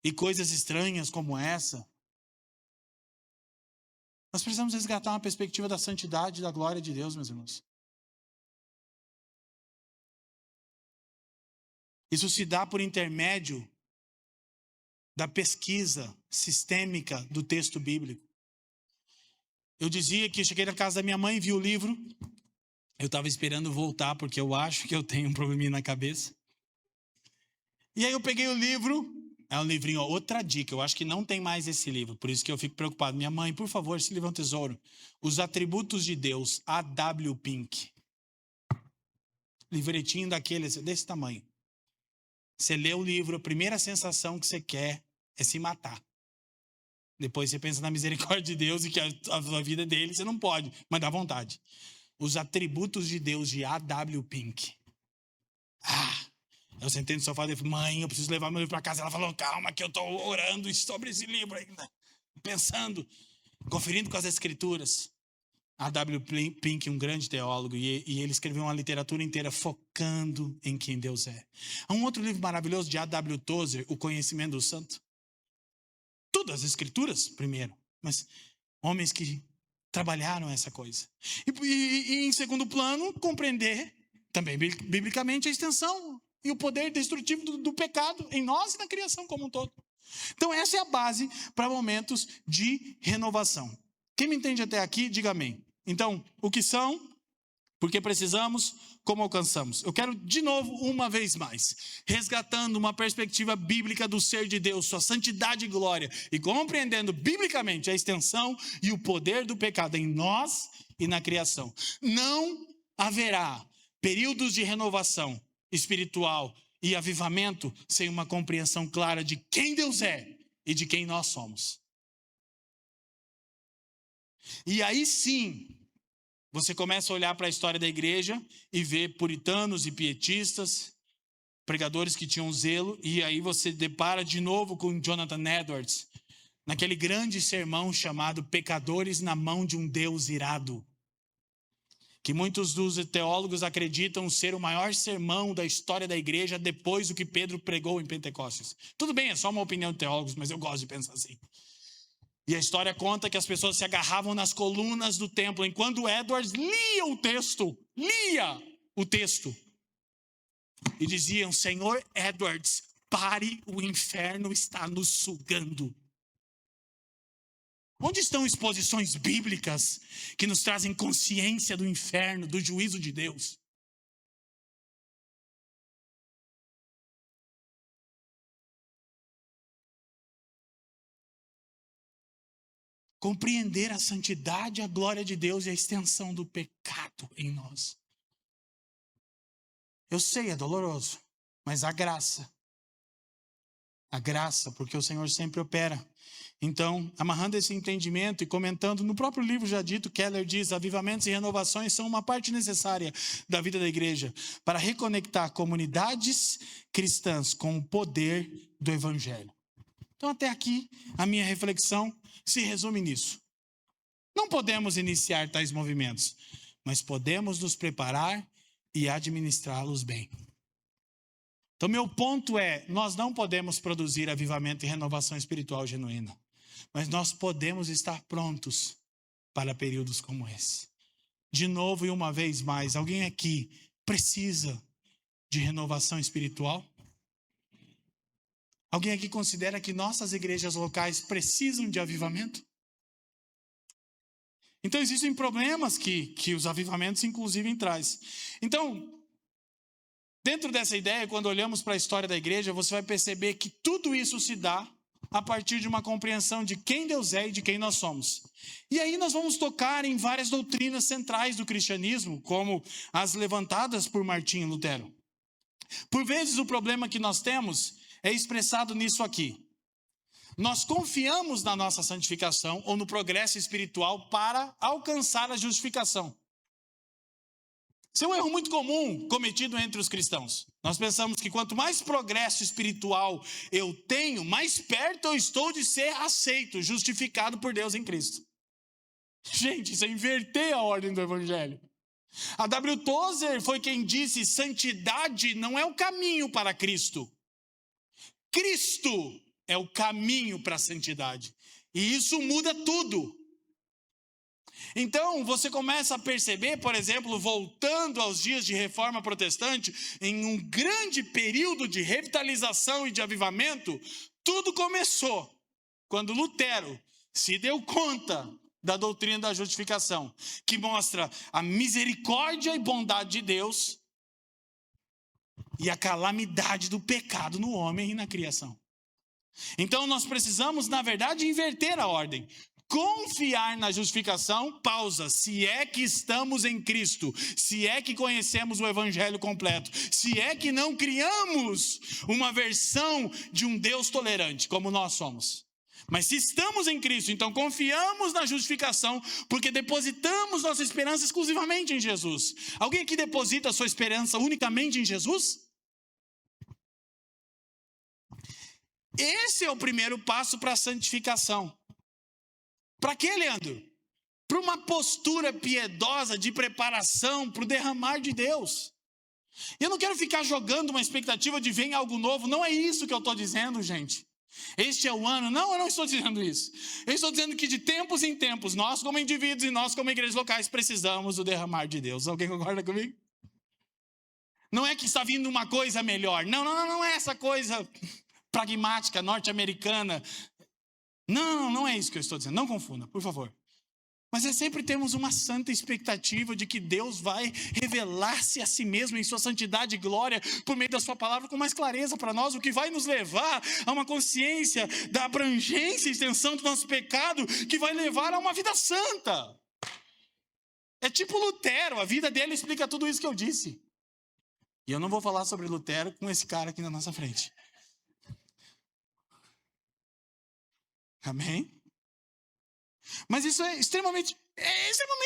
E coisas estranhas como essa. Nós precisamos resgatar uma perspectiva da santidade e da glória de Deus, meus irmãos. Isso se dá por intermédio da pesquisa sistêmica do texto bíblico. Eu dizia que eu cheguei na casa da minha mãe e vi o livro. Eu estava esperando voltar, porque eu acho que eu tenho um probleminha na cabeça. E aí eu peguei o livro. É um livrinho, ó, outra dica. Eu acho que não tem mais esse livro, por isso que eu fico preocupado. Minha mãe, por favor, esse livro é um tesouro. Os Atributos de Deus, A.W. Pink. Livretinho daqueles, desse tamanho. Você lê o livro, a primeira sensação que você quer é se matar. Depois você pensa na misericórdia de Deus e que a vida dele você não pode, mas dá vontade. Os Atributos de Deus, de A.W. Pink. Eu sentei no sofá e falei, mãe, eu preciso levar meu livro para casa. Ela falou, calma que eu estou orando sobre esse livro ainda. Pensando, conferindo com as escrituras. A.W. Pink, um grande teólogo, e ele escreveu uma literatura inteira focando em quem Deus é. Há um outro livro maravilhoso de A.W. Tozer, O Conhecimento do Santo. Tudo as escrituras, primeiro, mas homens que trabalharam essa coisa. E em segundo plano, compreender também biblicamente a extensão e o poder destrutivo do pecado em nós e na criação como um todo. Então essa é a base para momentos de renovação. Quem me entende até aqui, diga amém. Então, o que são, por que precisamos, como alcançamos. Eu quero de novo, uma vez mais, resgatando uma perspectiva bíblica do ser de Deus, sua santidade e glória, e compreendendo biblicamente a extensão e o poder do pecado em nós e na criação. Não haverá períodos de renovação espiritual e avivamento sem uma compreensão clara de quem Deus é e de quem nós somos. E aí sim, você começa a olhar para a história da igreja e ver puritanos e pietistas, pregadores que tinham zelo, e aí você depara de novo com Jonathan Edwards, naquele grande sermão chamado Pecadores na Mão de um Deus Irado, que muitos dos teólogos acreditam ser o maior sermão da história da igreja depois do que Pedro pregou em Pentecostes. Tudo bem, é só uma opinião de teólogos, mas eu gosto de pensar assim. E a história conta que as pessoas se agarravam nas colunas do templo, enquanto Edwards lia o texto, e diziam, Senhor Edwards, pare, o inferno está nos sugando. Onde estão exposições bíblicas que nos trazem consciência do inferno, do juízo de Deus? Compreender a santidade, a glória de Deus e a extensão do pecado em nós. Eu sei, é doloroso, mas a graça, porque o Senhor sempre opera. Então, amarrando esse entendimento e comentando no próprio livro já dito, Keller diz, avivamentos e renovações são uma parte necessária da vida da igreja para reconectar comunidades cristãs com o poder do evangelho. Então, até aqui, a minha reflexão se resume nisso. Não podemos iniciar tais movimentos, mas podemos nos preparar e administrá-los bem. Então, meu ponto é, nós não podemos produzir avivamento e renovação espiritual genuína, mas nós podemos estar prontos para períodos como esse. De novo e uma vez mais, alguém aqui precisa de renovação espiritual? Alguém aqui considera que nossas igrejas locais precisam de avivamento? Então, existem problemas que os avivamentos, inclusive, trazem. Então, dentro dessa ideia, quando olhamos para a história da igreja, você vai perceber que tudo isso se dá a partir de uma compreensão de quem Deus é e de quem nós somos. E aí nós vamos tocar em várias doutrinas centrais do cristianismo, como as levantadas por Martinho Lutero. Por vezes, o problema que nós temos é expressado nisso aqui. Nós confiamos na nossa santificação ou no progresso espiritual para alcançar a justificação. Esse é um erro muito comum cometido entre os cristãos. Nós pensamos que quanto mais progresso espiritual eu tenho, mais perto eu estou de ser aceito, justificado por Deus em Cristo. Gente, isso é inverter a ordem do evangelho. A W. Tozer foi quem disse: santidade não é o caminho para Cristo. Cristo é o caminho para a santidade. E isso muda tudo. Então, você começa a perceber, por exemplo, voltando aos dias de reforma protestante, em um grande período de revitalização e de avivamento, tudo começou quando Lutero se deu conta da doutrina da justificação, que mostra a misericórdia e bondade de Deus e a calamidade do pecado no homem e na criação. Então, nós precisamos, na verdade, inverter a ordem. Confiar na justificação, pausa, se é que estamos em Cristo, se é que conhecemos o evangelho completo, se é que não criamos uma versão de um Deus tolerante, como nós somos. Mas se estamos em Cristo, então confiamos na justificação, porque depositamos nossa esperança exclusivamente em Jesus. Alguém aqui deposita a sua esperança unicamente em Jesus? Esse é o primeiro passo para a santificação. Para quê, Leandro? Para uma postura piedosa de preparação para o derramar de Deus. E eu não quero ficar jogando uma expectativa de vir algo novo. Não é isso que eu estou dizendo, gente. Este é o ano. Não, eu não estou dizendo isso. Eu estou dizendo que de tempos em tempos, nós como indivíduos e nós como igrejas locais precisamos do derramar de Deus. Alguém concorda comigo? Não é que está vindo uma coisa melhor. Não é essa coisa pragmática, norte-americana. Não é isso que eu estou dizendo, não confunda, por favor. Mas sempre temos uma santa expectativa de que Deus vai revelar-se a si mesmo em sua santidade e glória por meio da sua palavra com mais clareza para nós, o que vai nos levar a uma consciência da abrangência e extensão do nosso pecado, que vai levar a uma vida santa. É tipo Lutero, a vida dele explica tudo isso que eu disse. E eu não vou falar sobre Lutero com esse cara aqui na nossa frente. Amém? Mas isso é extremamente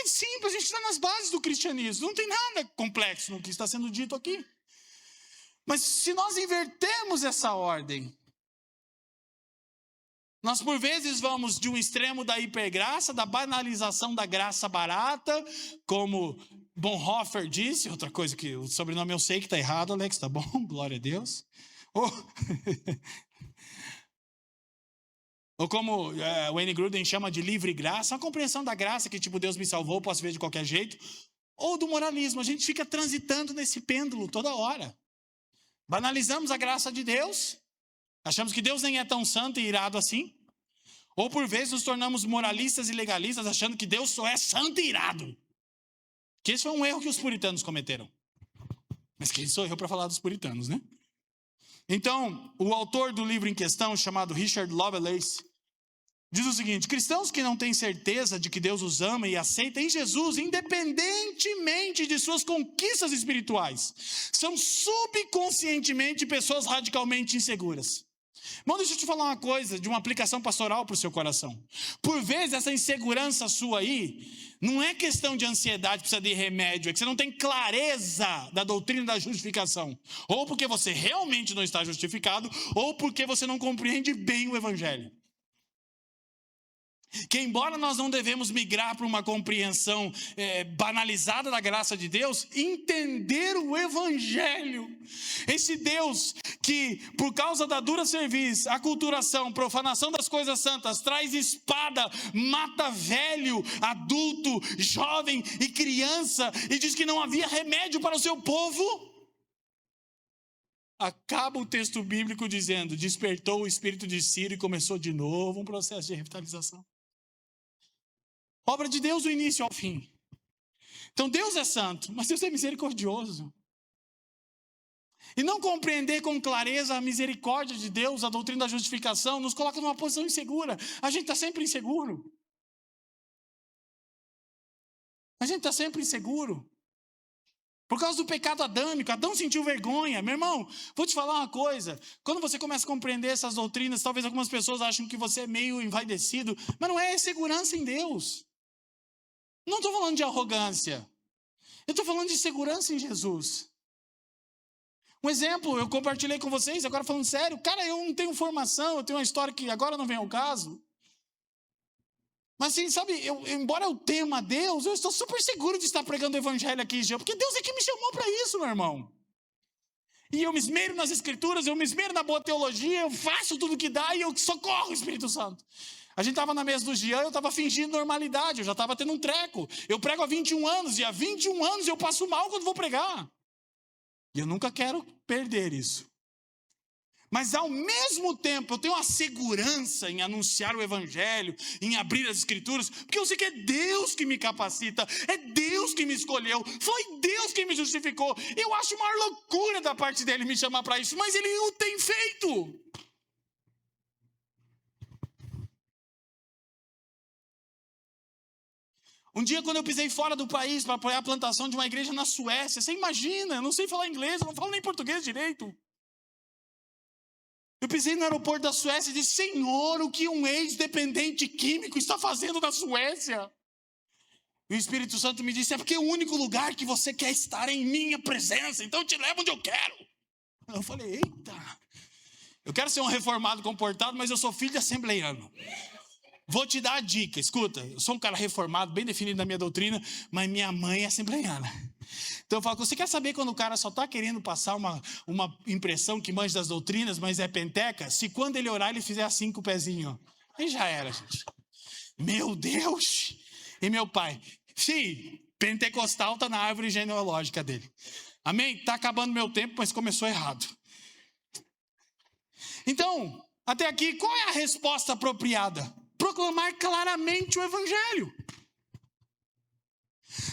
simples, a gente está nas bases do cristianismo, não tem nada complexo no que está sendo dito aqui. Mas se nós invertermos essa ordem, nós por vezes vamos de um extremo da hipergraça, da banalização da graça barata, como Bonhoeffer disse, outra coisa que o sobrenome eu sei que está errado, Alex, tá bom? Glória a Deus. Ou como Wayne Grudem chama de livre graça, uma compreensão da graça que tipo Deus me salvou, posso ver de qualquer jeito. Ou do moralismo, a gente fica transitando nesse pêndulo toda hora. Banalizamos a graça de Deus, achamos que Deus nem é tão santo e irado assim. Ou por vezes nos tornamos moralistas e legalistas, achando que Deus só é santo e irado. Que esse foi um erro que os puritanos cometeram. Mas quem sou eu para falar dos puritanos, né? Então, o autor do livro em questão, chamado Richard Lovelace, diz o seguinte: cristãos que não têm certeza de que Deus os ama e aceita em Jesus, independentemente de suas conquistas espirituais, são subconscientemente pessoas radicalmente inseguras. Irmão, deixa eu te falar uma coisa, de uma aplicação pastoral para o seu coração. Por vezes, essa insegurança sua aí, não é questão de ansiedade, precisa de remédio, é que você não tem clareza da doutrina da justificação. Ou porque você realmente não está justificado, ou porque você não compreende bem o evangelho. Que embora nós não devemos migrar para uma compreensão banalizada da graça de Deus, entender o evangelho, esse Deus que por causa da dura cerviz, aculturação, profanação das coisas santas, traz espada, mata velho, adulto, jovem e criança, e diz que não havia remédio para o seu povo. Acaba o texto bíblico dizendo: despertou o espírito de Ciro e começou de novo um processo de revitalização. Obra de Deus do início ao fim. Então Deus é santo, mas Deus é misericordioso. E não compreender com clareza a misericórdia de Deus, a doutrina da justificação, nos coloca numa posição insegura. A gente está sempre inseguro. A gente está sempre inseguro. Por causa do pecado adâmico, Adão sentiu vergonha. Meu irmão, vou te falar uma coisa. Quando você começa a compreender essas doutrinas, talvez algumas pessoas achem que você é meio envaidecido, mas não é segurança em Deus. Não estou falando de arrogância. Eu estou falando de segurança em Jesus. Um exemplo, eu compartilhei com vocês, agora falando sério. Cara, eu não tenho formação, eu tenho uma história que agora não vem ao caso. Mas assim, sabe, embora eu tema Deus, eu estou super seguro de estar pregando o evangelho aqui, porque Deus é que me chamou para isso, meu irmão. E eu me esmero nas escrituras, eu me esmero na boa teologia, eu faço tudo que dá e eu socorro o Espírito Santo. A gente estava na mesa do Jean, eu estava fingindo normalidade, eu já estava tendo um treco. Eu prego há 21 anos e há 21 anos eu passo mal quando vou pregar. E eu nunca quero perder isso. Mas ao mesmo tempo eu tenho uma segurança em anunciar o evangelho, em abrir as escrituras, porque eu sei que é Deus que me capacita, é Deus que me escolheu, foi Deus que me justificou. Eu acho uma loucura da parte dele me chamar para isso, mas ele o tem feito. Um dia, quando eu pisei fora do país para apoiar a plantação de uma igreja na Suécia, você imagina, eu não sei falar inglês, eu não falo nem português direito. Eu pisei no aeroporto da Suécia e disse: Senhor, o que um ex-dependente químico está fazendo na Suécia? E o Espírito Santo me disse: é porque é o único lugar que você quer estar em minha presença, então eu te levo onde eu quero. Eu falei: eita, eu quero ser um reformado comportado, mas eu sou filho de assembleiano. Vou te dar a dica, escuta, eu sou um cara reformado, bem definido na minha doutrina, mas minha mãe é assembleiana. Então eu falo: você quer saber quando o cara só está querendo passar uma impressão que manja das doutrinas, mas é penteca? Se quando ele orar, ele fizer assim com o pezinho. Aí já era, gente. Meu Deus! E meu pai: sim, pentecostal está na árvore genealógica dele. Amém? Está acabando meu tempo, mas começou errado. Então, até aqui, qual é a resposta apropriada? Proclamar claramente o evangelho.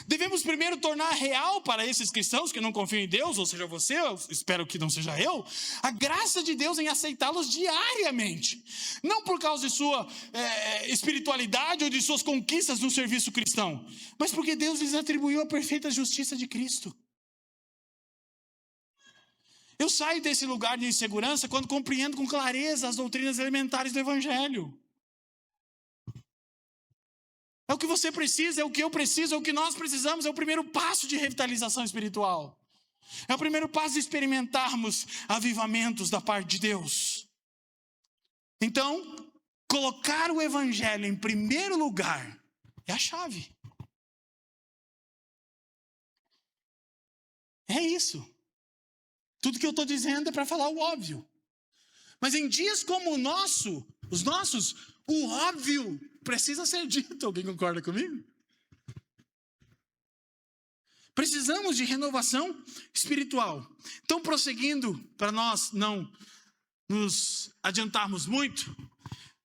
Devemos primeiro tornar real para esses cristãos que não confiam em Deus, ou seja, você, eu espero que não seja eu, a graça de Deus em aceitá-los diariamente. Não por causa de sua espiritualidade ou de suas conquistas no serviço cristão, mas porque Deus lhes atribuiu a perfeita justiça de Cristo. Eu saio desse lugar de insegurança quando compreendo com clareza as doutrinas elementares do evangelho. É o que você precisa, é o que eu preciso, é o que nós precisamos, é o primeiro passo de revitalização espiritual. É o primeiro passo de experimentarmos avivamentos da parte de Deus. Então, colocar o evangelho em primeiro lugar é a chave. É isso. Tudo que eu estou dizendo é para falar o óbvio. Mas em dias como os nossos, o óbvio precisa ser dito. Alguém concorda comigo? Precisamos de renovação espiritual. Então, prosseguindo, para nós não nos adiantarmos muito,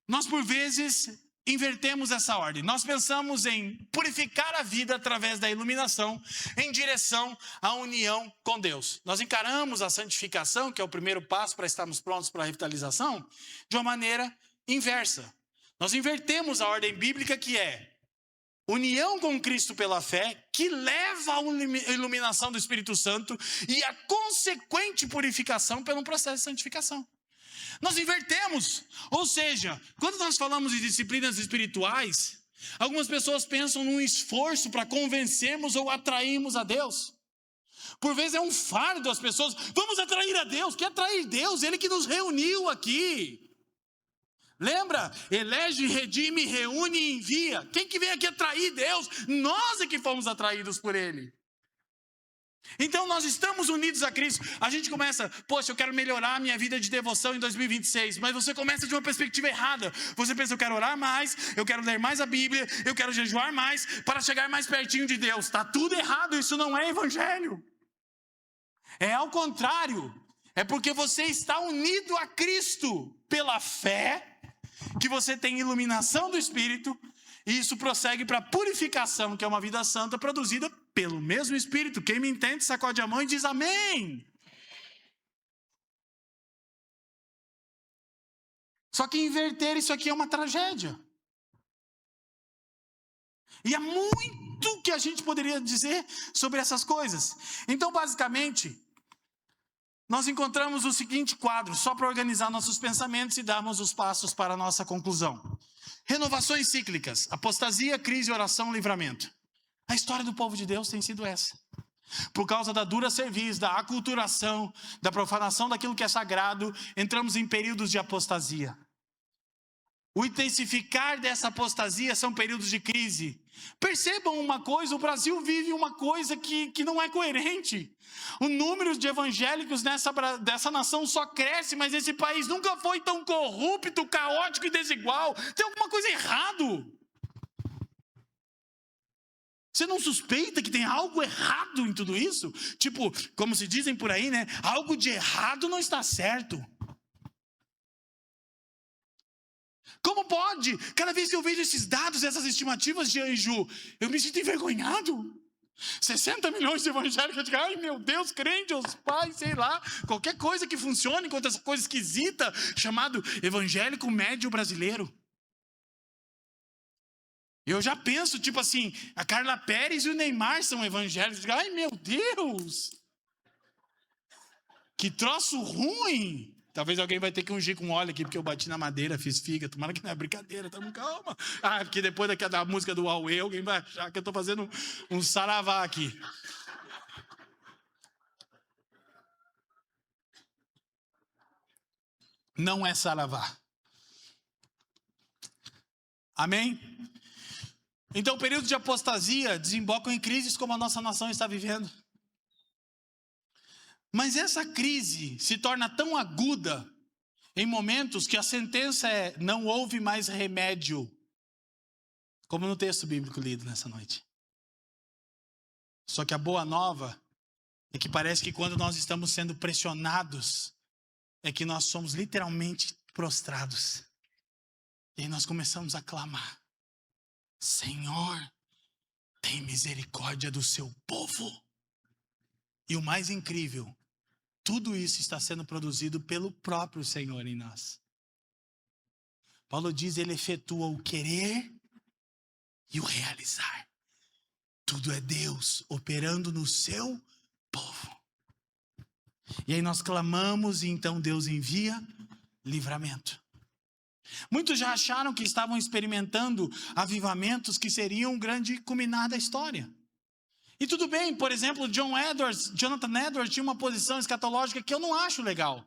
nós por vezes invertemos essa ordem. Nós pensamos em purificar a vida através da iluminação em direção à união com Deus. Nós encaramos a santificação, que é o primeiro passo para estarmos prontos para a revitalização, de uma maneira inversa. Nós invertemos a ordem bíblica, que é união com Cristo pela fé, que leva à iluminação do Espírito Santo e a consequente purificação pelo processo de santificação. Nós invertemos, ou seja, quando nós falamos de disciplinas espirituais, algumas pessoas pensam num esforço para convencermos ou atrairmos a Deus. Por vezes é um fardo das pessoas: vamos atrair a Deus. Que atrair Deus? Ele que nos reuniu aqui. Lembra? Elege, redime, reúne e envia. Quem que vem aqui atrair Deus? Nós é que fomos atraídos por Ele. Então nós estamos unidos a Cristo. A gente começa: poxa, eu quero melhorar a minha vida de devoção em 2026. Mas você começa de uma perspectiva errada. Você pensa: eu quero orar mais, eu quero ler mais a Bíblia, eu quero jejuar mais para chegar mais pertinho de Deus. Está tudo errado, isso não é evangelho. É ao contrário. É porque você está unido a Cristo pela fé, que você tem iluminação do Espírito, e isso prossegue para a purificação, que é uma vida santa produzida pelo mesmo Espírito. Quem me entende, sacode a mão e diz amém. Só que inverter isso aqui é uma tragédia. E há muito que a gente poderia dizer sobre essas coisas. Então, basicamente, nós encontramos o seguinte quadro, só para organizar nossos pensamentos e darmos os passos para a nossa conclusão. Renovações cíclicas: apostasia, crise, oração, livramento. A história do povo de Deus tem sido essa. Por causa da dura cerviz, da aculturação, da profanação daquilo que é sagrado, entramos em períodos de apostasia. O intensificar dessa apostasia são períodos de crise. Percebam uma coisa, o Brasil vive uma coisa que não é coerente. O número de evangélicos dessa nação só cresce, mas esse país nunca foi tão corrupto, caótico e desigual. Tem alguma coisa errado. Você não suspeita que tem algo errado em tudo isso? Tipo, como se dizem por aí, né? Algo de errado não está certo. Como pode? Cada vez que eu vejo esses dados, essas estimativas de Anju, eu me sinto envergonhado. 60 milhões de evangélicos, eu digo, ai meu Deus, crente, os pais, sei lá, qualquer coisa que funcione enquanto essa coisa esquisita, chamado evangélico médio brasileiro. Eu já penso, tipo assim, a Carla Pérez e o Neymar são evangélicos, eu digo, ai meu Deus, que troço ruim. Talvez alguém vai ter que ungir com óleo aqui, porque eu bati na madeira, fiz figa. Tomara que não é brincadeira, tamo calma. Ah, porque depois da música do Huawei, alguém vai achar que eu tô fazendo um saravá aqui. Não é saravá. Amém? Então, períodos de apostasia desembocam em crises como a nossa nação está vivendo. Mas essa crise se torna tão aguda em momentos que a sentença é: não houve mais remédio. Como no texto bíblico lido nessa noite. Só que a boa nova é que parece que quando nós estamos sendo pressionados, é que nós somos literalmente prostrados. E aí nós começamos a clamar: Senhor, tem misericórdia do seu povo. E o mais incrível, tudo isso está sendo produzido pelo próprio Senhor em nós. Paulo diz, ele efetua o querer e o realizar. Tudo é Deus operando no seu povo. E aí nós clamamos e então Deus envia livramento. Muitos já acharam que estavam experimentando avivamentos que seriam um grande culminar da história. E tudo bem, por exemplo, Jonathan Edwards tinha uma posição escatológica que eu não acho legal.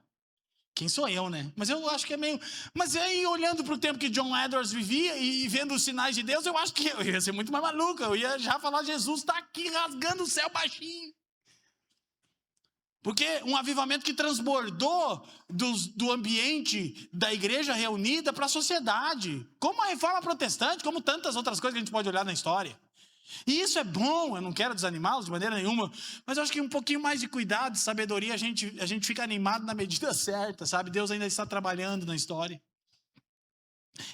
Quem sou eu, né? Mas eu acho que é meio... Mas aí, olhando para o tempo que John Edwards vivia e vendo os sinais de Deus, eu acho que eu ia ser muito mais maluca. Eu ia já falar, Jesus está aqui rasgando o céu baixinho. Porque um avivamento que transbordou do ambiente da igreja reunida para a sociedade. Como a reforma protestante, como tantas outras coisas que a gente pode olhar na história. E isso é bom, eu não quero desanimá-los de maneira nenhuma, mas eu acho que um pouquinho mais de cuidado, de sabedoria, a gente fica animado na medida certa, sabe? Deus ainda está trabalhando na história.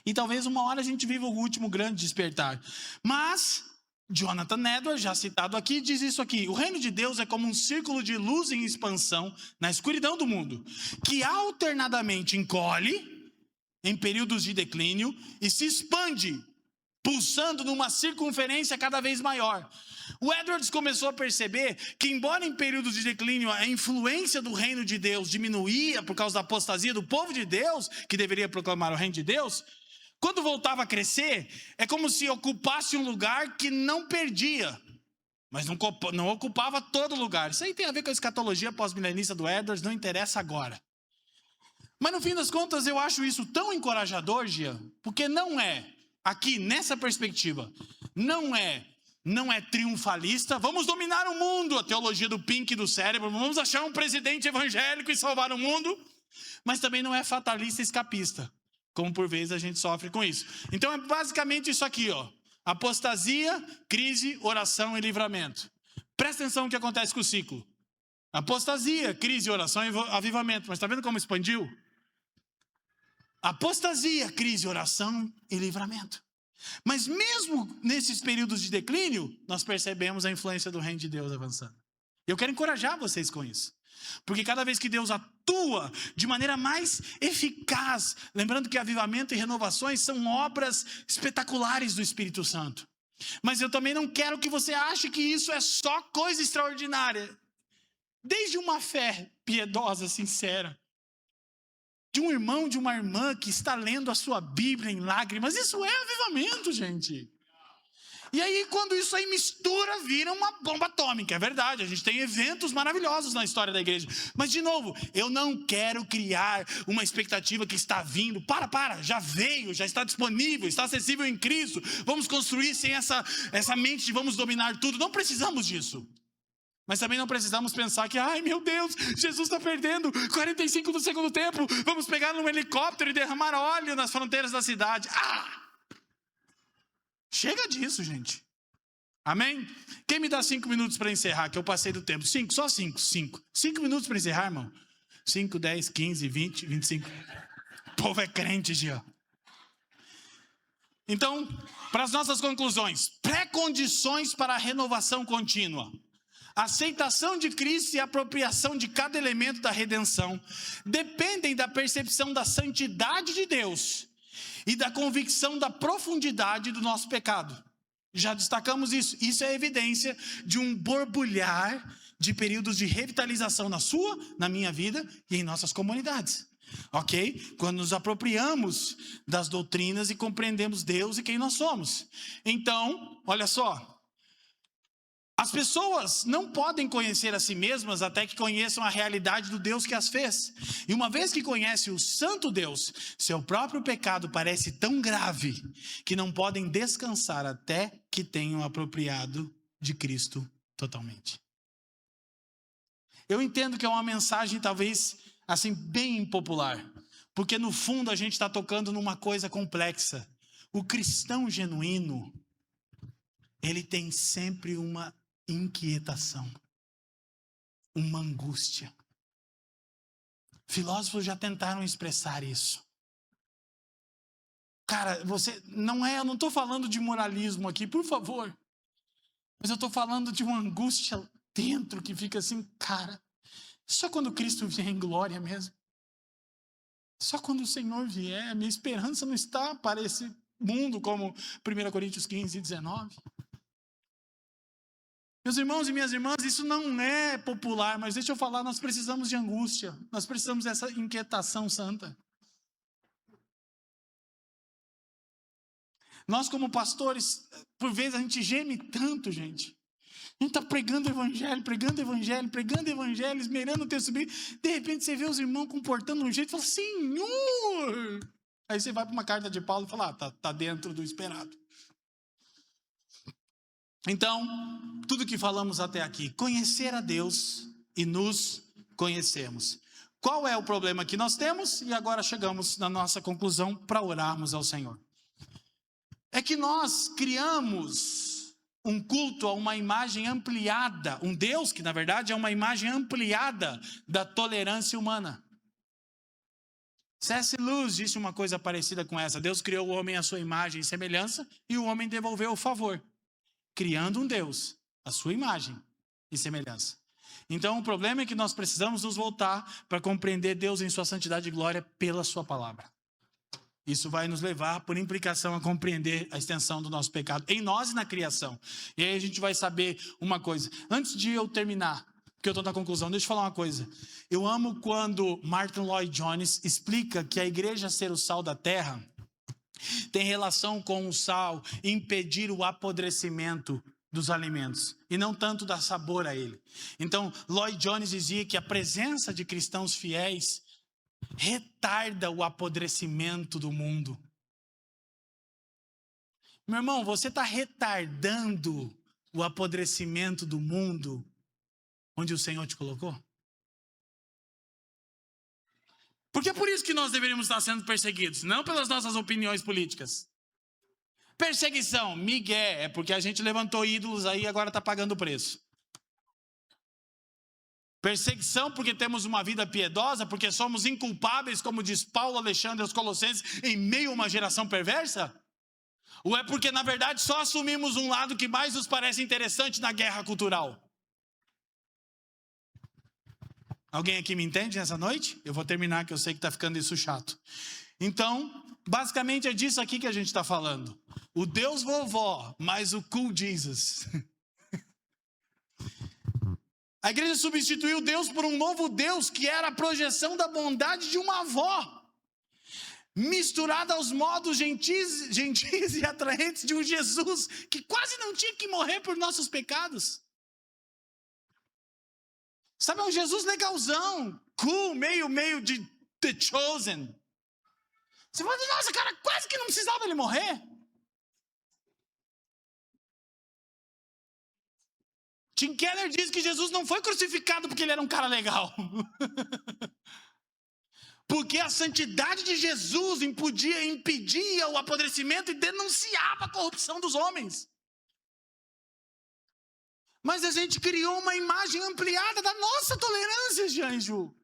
E talvez uma hora a gente viva o último grande despertar. Mas Jonathan Edwards, já citado aqui, diz isso aqui: o reino de Deus é como um círculo de luz em expansão na escuridão do mundo, que alternadamente encolhe em períodos de declínio e se expande, pulsando numa circunferência cada vez maior. O Edwards começou a perceber que, embora em períodos de declínio a influência do reino de Deus diminuía por causa da apostasia do povo de Deus, que deveria proclamar o reino de Deus, quando voltava a crescer, é como se ocupasse um lugar que não perdia, mas não ocupava todo lugar. Isso aí tem a ver com a escatologia pós-milenista do Edwards, não interessa agora. Mas no fim das contas eu acho isso tão encorajador, Gia, porque não é, aqui nessa perspectiva, não é triunfalista, vamos dominar o mundo, a teologia do Pink do cérebro, vamos achar um presidente evangélico e salvar o mundo, mas também não é fatalista e escapista, como por vezes a gente sofre com isso. Então é basicamente isso aqui, ó: apostasia, crise, oração e livramento. Presta atenção no que acontece com o ciclo: apostasia, crise, oração e avivamento. Mas está vendo como expandiu? Apostasia, crise, oração e livramento. Mas mesmo nesses períodos de declínio, nós percebemos a influência do reino de Deus avançando. Eu quero encorajar vocês com isso. Porque cada vez que Deus atua de maneira mais eficaz, lembrando que avivamento e renovações são obras espetaculares do Espírito Santo. Mas eu também não quero que você ache que isso é só coisa extraordinária. Desde uma fé piedosa, sincera, de um irmão, de uma irmã que está lendo a sua Bíblia em lágrimas. Isso é avivamento, gente. E aí, quando isso aí mistura, vira uma bomba atômica. É verdade, a gente tem eventos maravilhosos na história da igreja. Mas, de novo, eu não quero criar uma expectativa que está vindo. Já veio, já está disponível, está acessível em Cristo. Vamos construir sem essa mente de vamos dominar tudo. Não precisamos disso. Mas também não precisamos pensar que, ai meu Deus, Jesus está perdendo 45 do segundo tempo. Vamos pegar num helicóptero e derramar óleo nas fronteiras da cidade. Chega disso, gente. Amém? Quem me dá 5 minutos para encerrar, que eu passei do tempo? 5, só 5. 5 minutos para encerrar, irmão? 5, 10, 15, 20, 25. O povo é crente, Gia. Então, para as nossas conclusões. Pré-condições para a renovação contínua. Aceitação de Cristo e apropriação de cada elemento da redenção dependem da percepção da santidade de Deus e da convicção da profundidade do nosso pecado. Já destacamos isso. Isso é evidência de um borbulhar de períodos de revitalização na minha vida e em nossas comunidades. Ok? Quando nos apropriamos das doutrinas e compreendemos Deus e quem nós somos. Então, olha só. As pessoas não podem conhecer a si mesmas até que conheçam a realidade do Deus que as fez. E uma vez que conhecem o santo Deus, seu próprio pecado parece tão grave que não podem descansar até que tenham apropriado de Cristo totalmente. Eu entendo que é uma mensagem talvez assim bem impopular, porque no fundo a gente está tocando numa coisa complexa. O cristão genuíno, ele tem sempre uma inquietação, uma angústia. Filósofos já tentaram expressar isso. Cara, eu não estou falando de moralismo aqui, por favor. Mas eu estou falando de uma angústia dentro que fica assim, cara, só quando Cristo vier em glória mesmo. Só quando o Senhor vier, a minha esperança não está para esse mundo como 1 Coríntios 15, 19. Meus irmãos e minhas irmãs, isso não é popular, mas deixa eu falar, nós precisamos de angústia, nós precisamos dessa inquietação santa. Nós como pastores, por vezes a gente geme tanto, gente. A gente está pregando evangelho, esmerando o texto bíblico. De repente você vê os irmãos comportando de um jeito e fala, Senhor! Aí você vai para uma carta de Paulo e fala, tá dentro do esperado. Então, tudo que falamos até aqui, conhecer a Deus e nos conhecemos. Qual é o problema que nós temos? E agora chegamos na nossa conclusão para orarmos ao Senhor. É que nós criamos um culto a uma imagem ampliada, um Deus que na verdade é uma imagem ampliada da tolerância humana. C.S. Lewis disse uma coisa parecida com essa. Deus criou o homem à sua imagem e semelhança e o homem devolveu o favor. Criando um Deus, a sua imagem e semelhança. Então o problema é que nós precisamos nos voltar para compreender Deus em sua santidade e glória pela sua palavra. Isso vai nos levar, por implicação, a compreender a extensão do nosso pecado em nós e na criação. E aí a gente vai saber uma coisa. Antes de eu terminar, porque eu estou na conclusão, deixa eu falar uma coisa. Eu amo quando Martin Lloyd Jones explica que a igreja ser o sal da terra tem relação com o sal impedir o apodrecimento dos alimentos e não tanto dar sabor a ele. Então, Lloyd Jones dizia que a presença de cristãos fiéis retarda o apodrecimento do mundo. Meu irmão, você está retardando o apodrecimento do mundo onde o Senhor te colocou? Porque é por isso que nós deveríamos estar sendo perseguidos, não pelas nossas opiniões políticas. Perseguição, migué, é porque a gente levantou ídolos aí e agora está pagando o preço. Perseguição porque temos uma vida piedosa, porque somos inculpáveis, como diz Paulo Alexandre aos Colossenses, em meio a uma geração perversa? Ou é porque na verdade só assumimos um lado que mais nos parece interessante na guerra cultural? Alguém aqui me entende nessa noite? Eu vou terminar, que eu sei que está ficando isso chato. Então, basicamente é disso aqui que a gente está falando. O Deus vovó, mais o cool Jesus. A igreja substituiu Deus por um novo Deus, que era a projeção da bondade de uma avó. misturada aos modos gentis e atraentes de um Jesus que quase não tinha que morrer por nossos pecados. Sabe, é um Jesus legalzão, cool, meio de The Chosen. Você fala, nossa, cara, quase que não precisava ele morrer. Tim Keller diz que Jesus não foi crucificado porque ele era um cara legal. Porque a santidade de Jesus impedia o apodrecimento e denunciava a corrupção dos homens. Mas a gente criou uma imagem ampliada da nossa tolerância, Jean e Ju.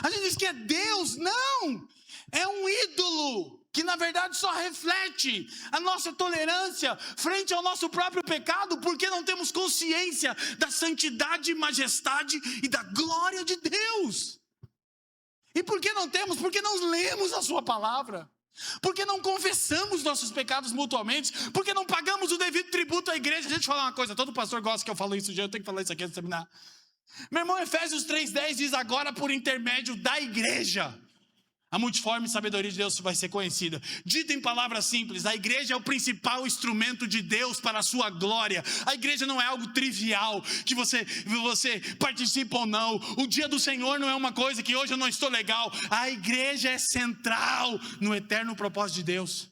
A gente diz que é Deus. Não! É um ídolo que na verdade só reflete a nossa tolerância frente ao nosso próprio pecado, porque não temos consciência da santidade, majestade e da glória de Deus. E por que não temos? Porque não lemos a sua palavra. Porque não confessamos nossos pecados mutuamente, porque não pagamos o devido tributo à igreja. Deixa eu te falar uma coisa, todo pastor gosta que eu falo isso, eu tenho que falar isso aqui antes de terminar. Meu irmão, Efésios 3,10 diz: agora por intermédio da igreja, a multiforme sabedoria de Deus vai ser conhecida. Dito em palavras simples, a igreja é o principal instrumento de Deus para a sua glória. A igreja não é algo trivial, que você participa ou não. O dia do Senhor não é uma coisa que hoje eu não estou legal. A igreja é central no eterno propósito de Deus.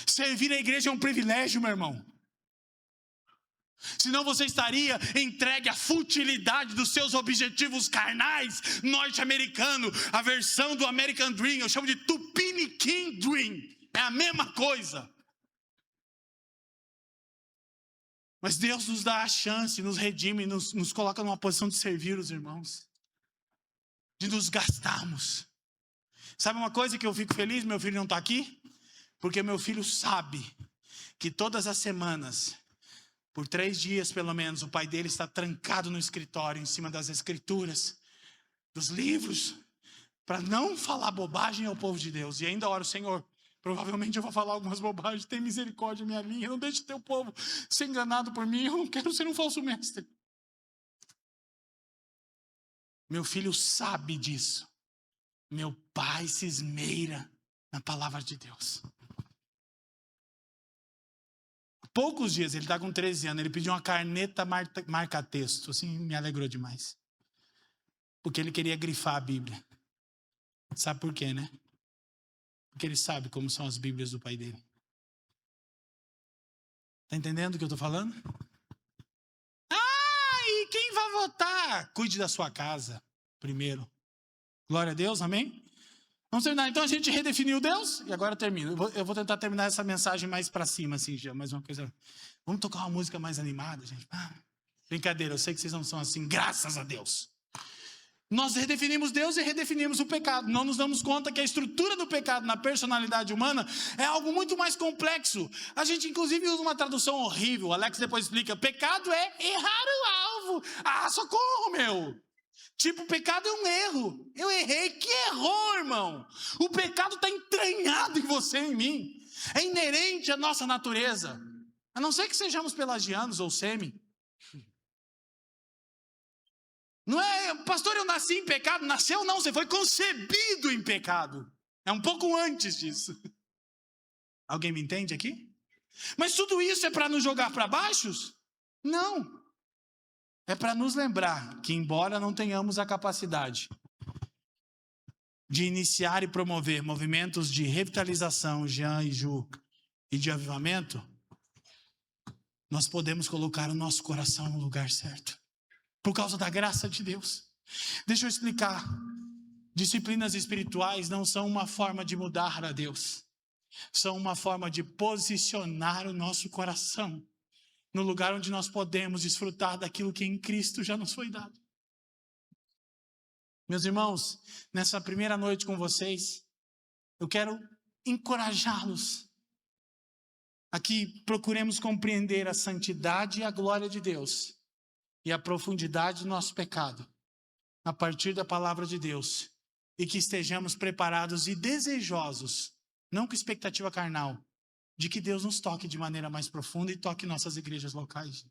Servir a igreja é um privilégio, meu irmão. Senão você estaria entregue à futilidade dos seus objetivos carnais norte-americanos, a versão do American Dream, eu chamo de Tupiniquim Dream, é a mesma coisa. Mas Deus nos dá a chance, nos redime, nos coloca numa posição de servir os irmãos, de nos gastarmos. Sabe uma coisa que eu fico feliz, meu filho não está aqui? Porque meu filho sabe que todas as semanas, por 3 dias pelo menos, o pai dele está trancado no escritório, em cima das escrituras, dos livros, para não falar bobagem ao povo de Deus. E ainda ora, Senhor, provavelmente eu vou falar algumas bobagens, tem misericórdia minha linha, não deixe teu povo ser enganado por mim, eu não quero ser um falso mestre. Meu filho sabe disso. Meu pai se esmeira na palavra de Deus. Poucos dias, ele está com 13 anos, ele pediu uma caneta marca-texto, assim, me alegrou demais. Porque ele queria grifar a Bíblia. Sabe por quê, né? Porque ele sabe como são as Bíblias do pai dele. Está entendendo o que eu estou falando? E quem vai votar? Cuide da sua casa primeiro. Glória a Deus, amém? Vamos terminar. Então a gente redefiniu Deus e agora eu termino. Eu vou tentar terminar essa mensagem mais para cima, assim, já. Mais uma coisa. Vamos tocar uma música mais animada, gente. Brincadeira, eu sei que vocês não são assim, graças a Deus. Nós redefinimos Deus e redefinimos o pecado. Não nos damos conta que a estrutura do pecado na personalidade humana é algo muito mais complexo. A gente, inclusive, usa uma tradução horrível. O Alex depois explica. Pecado é errar o alvo. Socorro, meu. Tipo, pecado é um erro. Eu errei. Que errou, irmão? O pecado está entranhado em você e em mim. É inerente à nossa natureza. A não ser que sejamos pelagianos ou semi. Não é, pastor, eu nasci em pecado. Nasceu não, você foi concebido em pecado. É um pouco antes disso. Alguém me entende aqui? Mas tudo isso é para nos jogar para baixo? Não. É para nos lembrar que, embora não tenhamos a capacidade de iniciar e promover movimentos de revitalização, Jean e Ju, e de avivamento, nós podemos colocar o nosso coração no lugar certo. Por causa da graça de Deus. Deixa eu explicar. Disciplinas espirituais não são uma forma de mudar a Deus. São uma forma de posicionar o nosso coração no lugar onde nós podemos desfrutar daquilo que em Cristo já nos foi dado. Meus irmãos, nessa primeira noite com vocês, eu quero encorajá-los a que procuremos compreender a santidade e a glória de Deus e a profundidade do nosso pecado a partir da palavra de Deus, e que estejamos preparados e desejosos, não com expectativa carnal, de que Deus nos toque de maneira mais profunda e toque nossas igrejas locais.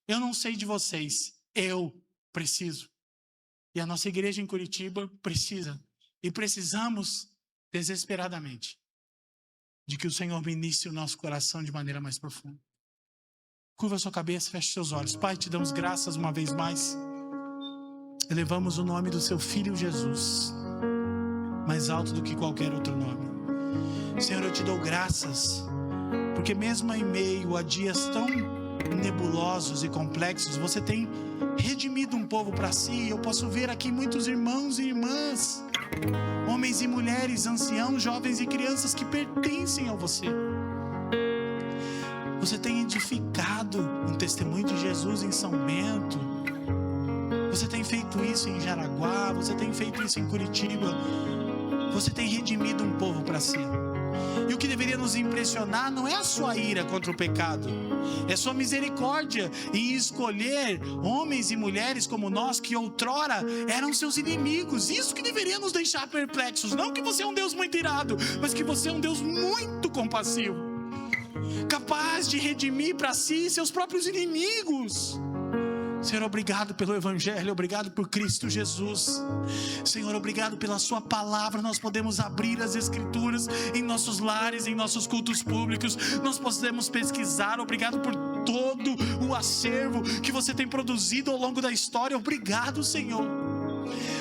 Eu não sei de vocês, eu preciso. E a nossa igreja em Curitiba precisa. E precisamos desesperadamente de que o Senhor ministre o nosso coração de maneira mais profunda. Curva a sua cabeça, feche seus olhos. Pai, te damos graças uma vez mais. Elevamos o nome do seu Filho Jesus, mais alto do que qualquer outro nome. Senhor, eu te dou graças, porque mesmo em meio a dias tão nebulosos e complexos, você tem redimido um povo para si. Eu posso ver aqui muitos irmãos e irmãs, homens e mulheres, anciãos, jovens e crianças que pertencem a você. Você tem edificado um testemunho de Jesus em São Bento. Você tem feito isso em Jaraguá. Você tem feito isso em Curitiba. Você tem redimido um povo para si. E o que deveria nos impressionar não é a sua ira contra o pecado, é sua misericórdia em escolher homens e mulheres como nós, que outrora eram seus inimigos. Isso que deveria nos deixar perplexos. Não que você é um Deus muito irado, mas que você é um Deus muito compassivo, capaz de redimir para si seus próprios inimigos. Senhor, obrigado pelo Evangelho, obrigado por Cristo Jesus. Senhor, obrigado pela sua palavra. Nós podemos abrir as Escrituras em nossos lares, em nossos cultos públicos. Nós podemos pesquisar. Obrigado por todo o acervo que você tem produzido ao longo da história. Obrigado, Senhor.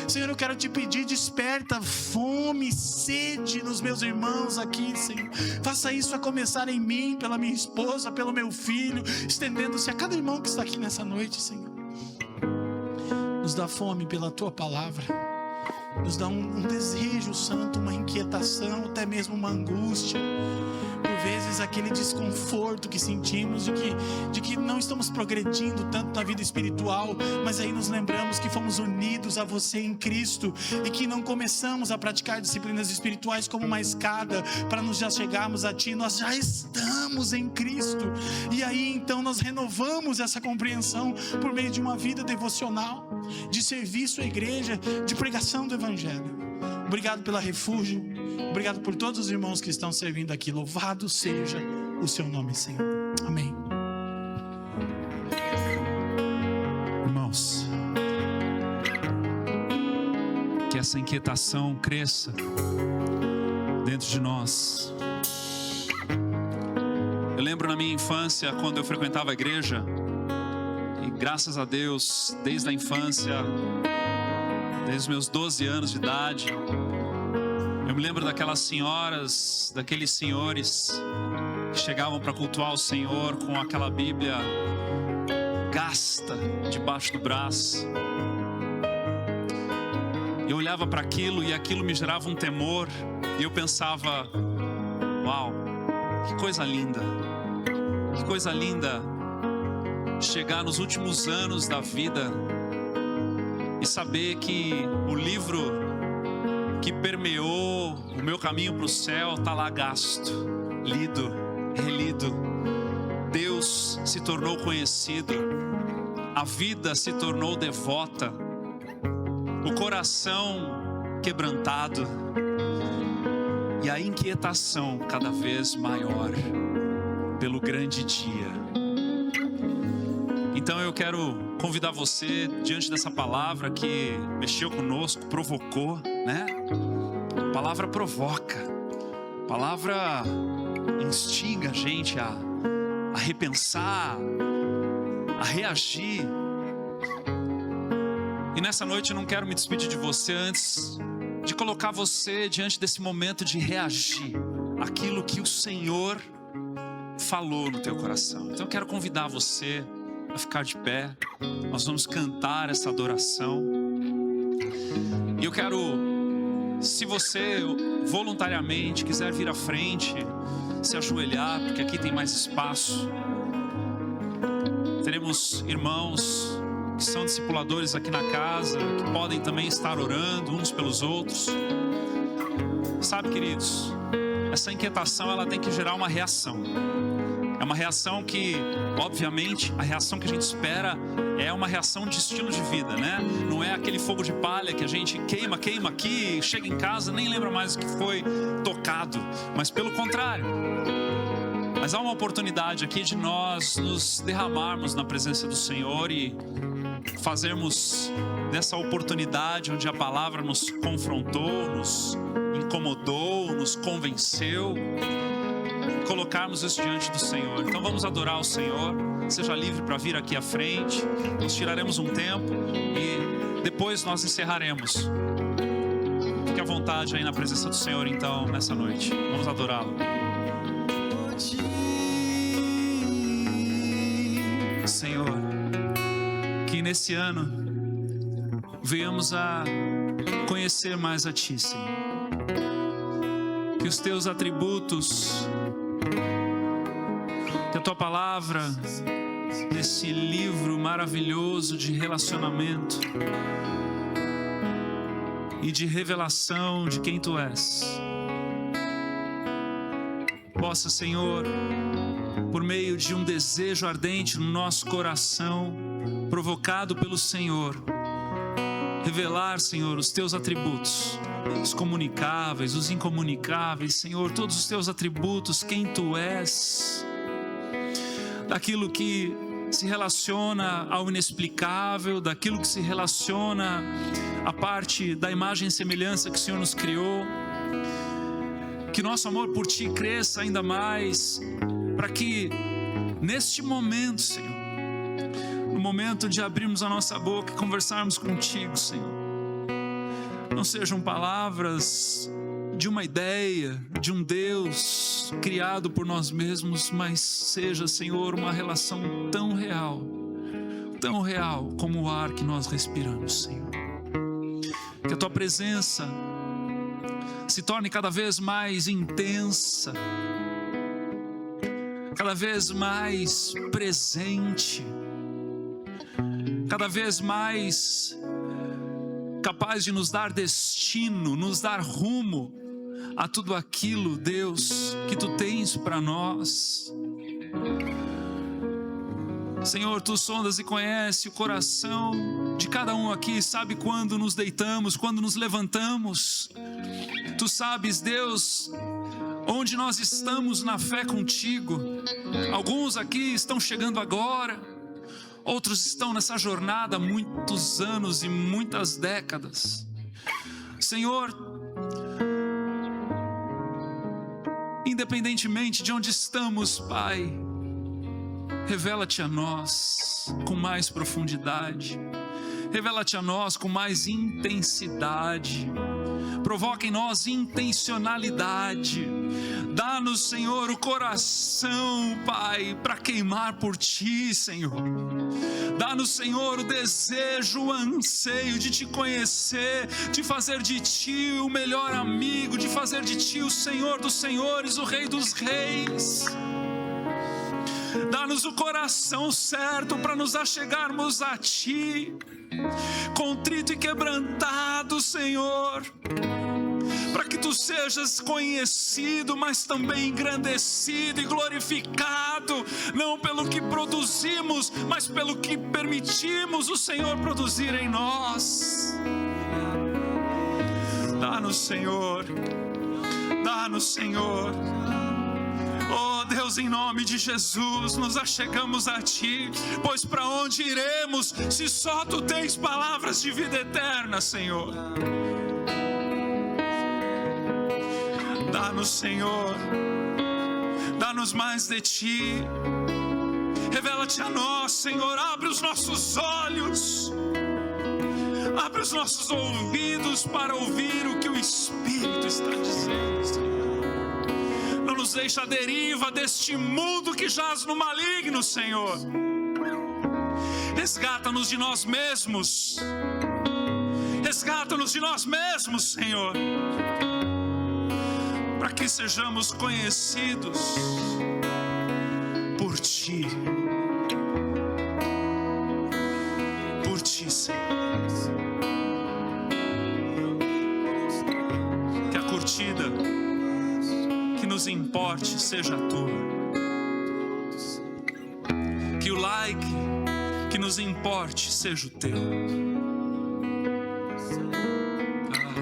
Senhor, eu quero te pedir, desperta fome, sede nos meus irmãos aqui, Senhor. Faça isso a começar em mim, pela minha esposa, pelo meu filho, estendendo-se a cada irmão que está aqui nessa noite, Senhor. Nos dá fome pela tua palavra, nos dá um desejo santo, uma inquietação, até mesmo uma angústia. Por vezes aquele desconforto que sentimos de que não estamos progredindo tanto na vida espiritual, mas aí nos lembramos que fomos unidos a você em Cristo e que não começamos a praticar disciplinas espirituais como uma escada para nos já chegarmos a Ti. Nós já estamos em Cristo, e aí então nós renovamos essa compreensão por meio de uma vida devocional, de serviço à igreja, de pregação do Evangelho. Obrigado pela Refúgio, obrigado por todos os irmãos que estão servindo aqui. Louvado seja o seu nome, Senhor. Amém. Irmãos, que essa inquietação cresça dentro de nós. Eu lembro na minha infância, quando eu frequentava a igreja, e graças a Deus, desde a infância, desde os meus 12 anos de idade, eu me lembro daquelas senhoras, daqueles senhores que chegavam para cultuar o Senhor com aquela Bíblia gasta debaixo do braço. Eu olhava para aquilo e aquilo me gerava um temor, e eu pensava: uau, que coisa linda, que coisa linda chegar nos últimos anos da vida e saber que o livro que permeou o meu caminho para o céu está lá gasto, lido, relido. Deus se tornou conhecido, a vida se tornou devota, o coração quebrantado e a inquietação cada vez maior pelo grande dia. Então eu quero convidar você, diante dessa palavra que mexeu conosco, provocou, né? A palavra provoca, a palavra instiga a gente a repensar, a reagir. E nessa noite eu não quero me despedir de você antes de colocar você diante desse momento de reagir àquilo que o Senhor falou no teu coração. Então eu quero convidar você a ficar de pé. Nós vamos cantar essa adoração. E eu quero, se você voluntariamente quiser vir à frente, se ajoelhar, porque aqui tem mais espaço. Teremos irmãos que são discipuladores aqui na casa, que podem também estar orando uns pelos outros. Sabe, queridos, essa inquietação ela tem que gerar uma reação. É uma reação que, obviamente, a reação que a gente espera é uma reação de estilo de vida, né? Não é aquele fogo de palha que a gente queima aqui, chega em casa, nem lembra mais o que foi tocado. Mas pelo contrário. Mas há uma oportunidade aqui de nós nos derramarmos na presença do Senhor e fazermos dessa oportunidade onde a palavra nos confrontou, nos incomodou, nos convenceu, colocarmos isso diante do Senhor. Então vamos adorar o Senhor. Seja livre para vir aqui à frente. Nós tiraremos um tempo e depois nós encerraremos. Fique à vontade aí na presença do Senhor então nessa noite. Vamos adorá-lo. Senhor, que nesse ano venhamos a conhecer mais a Ti, Senhor. Que os Teus atributos, que a Tua palavra, nesse livro maravilhoso de relacionamento e de revelação de quem Tu és, possa, Senhor, por meio de um desejo ardente no nosso coração, provocado pelo Senhor, revelar, Senhor, os Teus atributos, os comunicáveis, os incomunicáveis, Senhor, todos os Teus atributos, quem Tu és, daquilo que se relaciona ao inexplicável, daquilo que se relaciona à parte da imagem e semelhança que o Senhor nos criou. Que nosso amor por Ti cresça ainda mais, para que neste momento, Senhor, no momento de abrirmos a nossa boca e conversarmos contigo, Senhor, não sejam palavras de uma ideia, de um Deus criado por nós mesmos, mas seja, Senhor, uma relação tão real como o ar que nós respiramos, Senhor. Que a Tua presença se torne cada vez mais intensa, cada vez mais presente, cada vez mais capaz de nos dar destino, nos dar rumo a tudo aquilo, Deus, que Tu tens para nós. Senhor, Tu sondas e conheces o coração de cada um aqui, sabe quando nos deitamos, quando nos levantamos. Tu sabes, Deus, onde nós estamos na fé contigo. Alguns aqui estão chegando agora, outros estão nessa jornada há muitos anos e muitas décadas. Senhor, independentemente de onde estamos, Pai, revela-te a nós com mais profundidade, revela-te a nós com mais intensidade, provoca em nós intencionalidade. Dá-nos, Senhor, o coração, Pai, para queimar por Ti, Senhor. Dá-nos, Senhor, o desejo, o anseio de Te conhecer, de fazer de Ti o melhor amigo, de fazer de Ti o Senhor dos senhores, o Rei dos reis. Dá-nos o coração certo para nos achegarmos a Ti, contrito e quebrantado, Senhor, para que Tu sejas conhecido, mas também engrandecido e glorificado, não pelo que produzimos, mas pelo que permitimos o Senhor produzir em nós. Dá-nos, Senhor, dá-nos, Senhor. Oh Deus, em nome de Jesus, nos achegamos a Ti, pois para onde iremos, se só Tu tens palavras de vida eterna, Senhor? Dá-nos, Senhor, dá-nos mais de Ti, revela-te a nós, Senhor, abre os nossos olhos, abre os nossos ouvidos para ouvir o que o Espírito está dizendo, Senhor. Não nos deixa à deriva deste mundo que jaz no maligno, Senhor. Resgata-nos de nós mesmos. Resgata-nos de nós mesmos, Senhor. Para que sejamos conhecidos por Ti. Por Ti, Senhor. Que a curtida que nos importe seja Tua. Que o like que nos importe seja o Teu.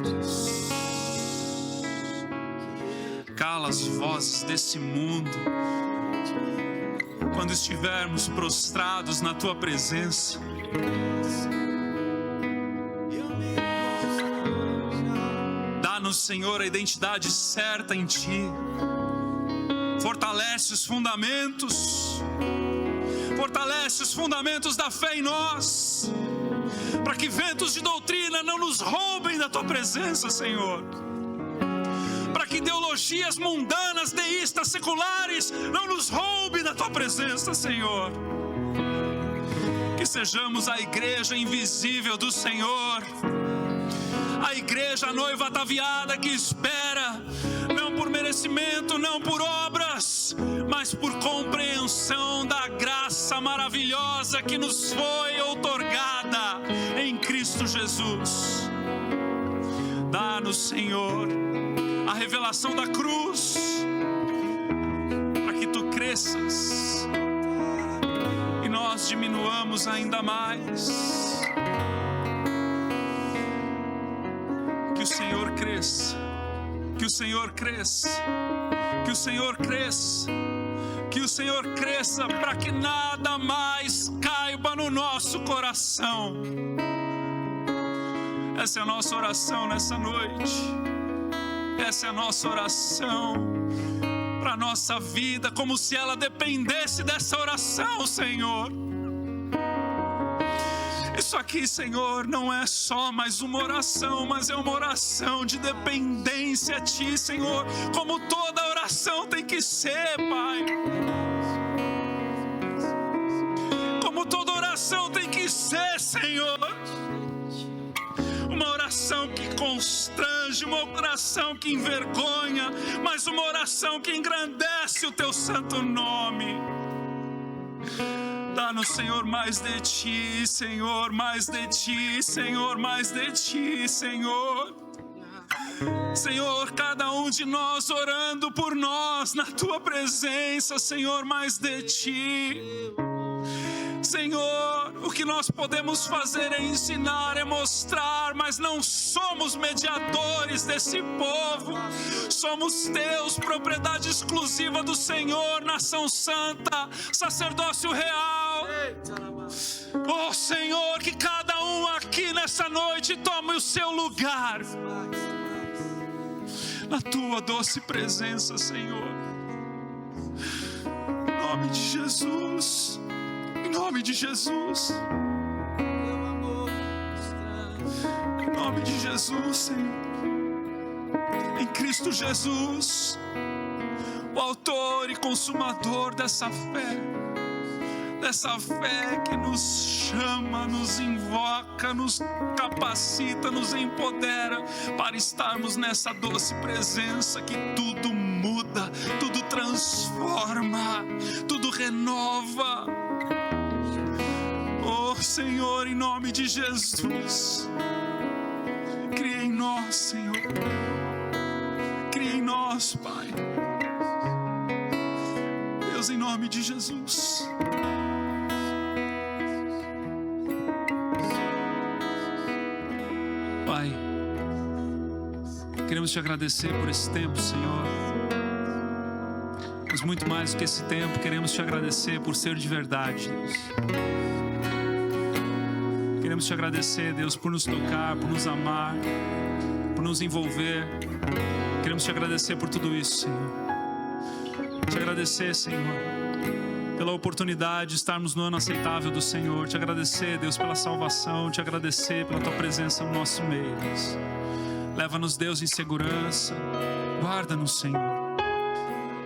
Deus. Cala as vozes desse mundo quando estivermos prostrados na Tua presença. Dá-nos, Senhor, a identidade certa em Ti. Fortalece os fundamentos. Fortalece os fundamentos da fé em nós, para que ventos de doutrina não nos roubem da Tua presença, Senhor. Para que ideologias mundanas, deístas, seculares não nos roubem da Tua presença, Senhor. Que sejamos a igreja invisível do Senhor, a igreja noiva ataviada que espera, não por merecimento, não por obras, mas por compreensão da graça maravilhosa que nos foi outorgada em Cristo Jesus. Dá-nos, Senhor, a revelação da cruz, para que Tu cresças e nós diminuamos ainda mais. Que o Senhor cresça, que o Senhor cresça, que o Senhor cresça, que o Senhor cresça, para que nada mais caiba no nosso coração. Essa é a nossa oração nessa noite. Essa é a nossa oração para a nossa vida, como se ela dependesse dessa oração, Senhor. Isso aqui, Senhor, não é só mais uma oração, mas é uma oração de dependência a Ti, Senhor, como toda oração tem que ser, Pai. Como toda oração tem que ser, Senhor. Uma oração que constrange, uma oração que envergonha, mas uma oração que engrandece o Teu santo nome. Dá-nos, Senhor, mais de Ti, Senhor, mais de Ti, Senhor, mais de Ti, Senhor. Senhor, cada um de nós orando por nós na Tua presença, Senhor, mais de Ti. Senhor, o que nós podemos fazer é ensinar, é mostrar, mas não somos mediadores desse povo. Somos Teus, propriedade exclusiva do Senhor, nação santa, sacerdócio real. Oh Senhor, que cada um aqui nessa noite tome o seu lugar na Tua doce presença, Senhor. Em nome de Jesus. Em nome de Jesus. Em nome de Jesus, Senhor. Em Cristo Jesus, o autor e consumador dessa fé que nos chama, nos invoca, nos capacita, nos empodera para estarmos nessa doce presença que tudo muda, tudo transforma, tudo renova. Oh Senhor, em nome de Jesus, cria em nós, Senhor, cria em nós, Pai. Deus, em nome de Jesus. Pai, queremos Te agradecer por esse tempo, Senhor. Mas muito mais do que esse tempo, queremos Te agradecer por ser de verdade, Deus. Queremos Te agradecer, Deus, por nos tocar, por nos amar, por nos envolver. Queremos Te agradecer por tudo isso, Senhor. Te agradecer, Senhor, pela oportunidade de estarmos no ano aceitável do Senhor. Te agradecer, Deus, pela salvação. Te agradecer pela Tua presença no nosso meio, Deus. Leva-nos, Deus, em segurança. Guarda-nos, Senhor.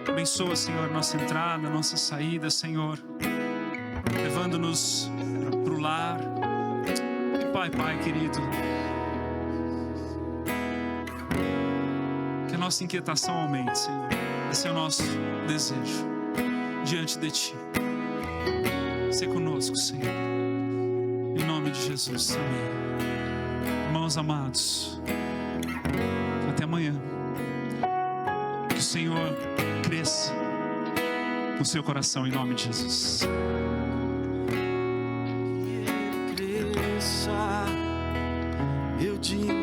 Abençoa, Senhor, nossa entrada, nossa saída, Senhor. Levando-nos para o lar. Pai querido, que a nossa inquietação aumente, Senhor. Esse é o nosso desejo diante de Ti. Sê conosco, Senhor. Em nome de Jesus, amém. Irmãos amados, até amanhã. Que o Senhor cresça no seu coração, em nome de Jesus. Eu digo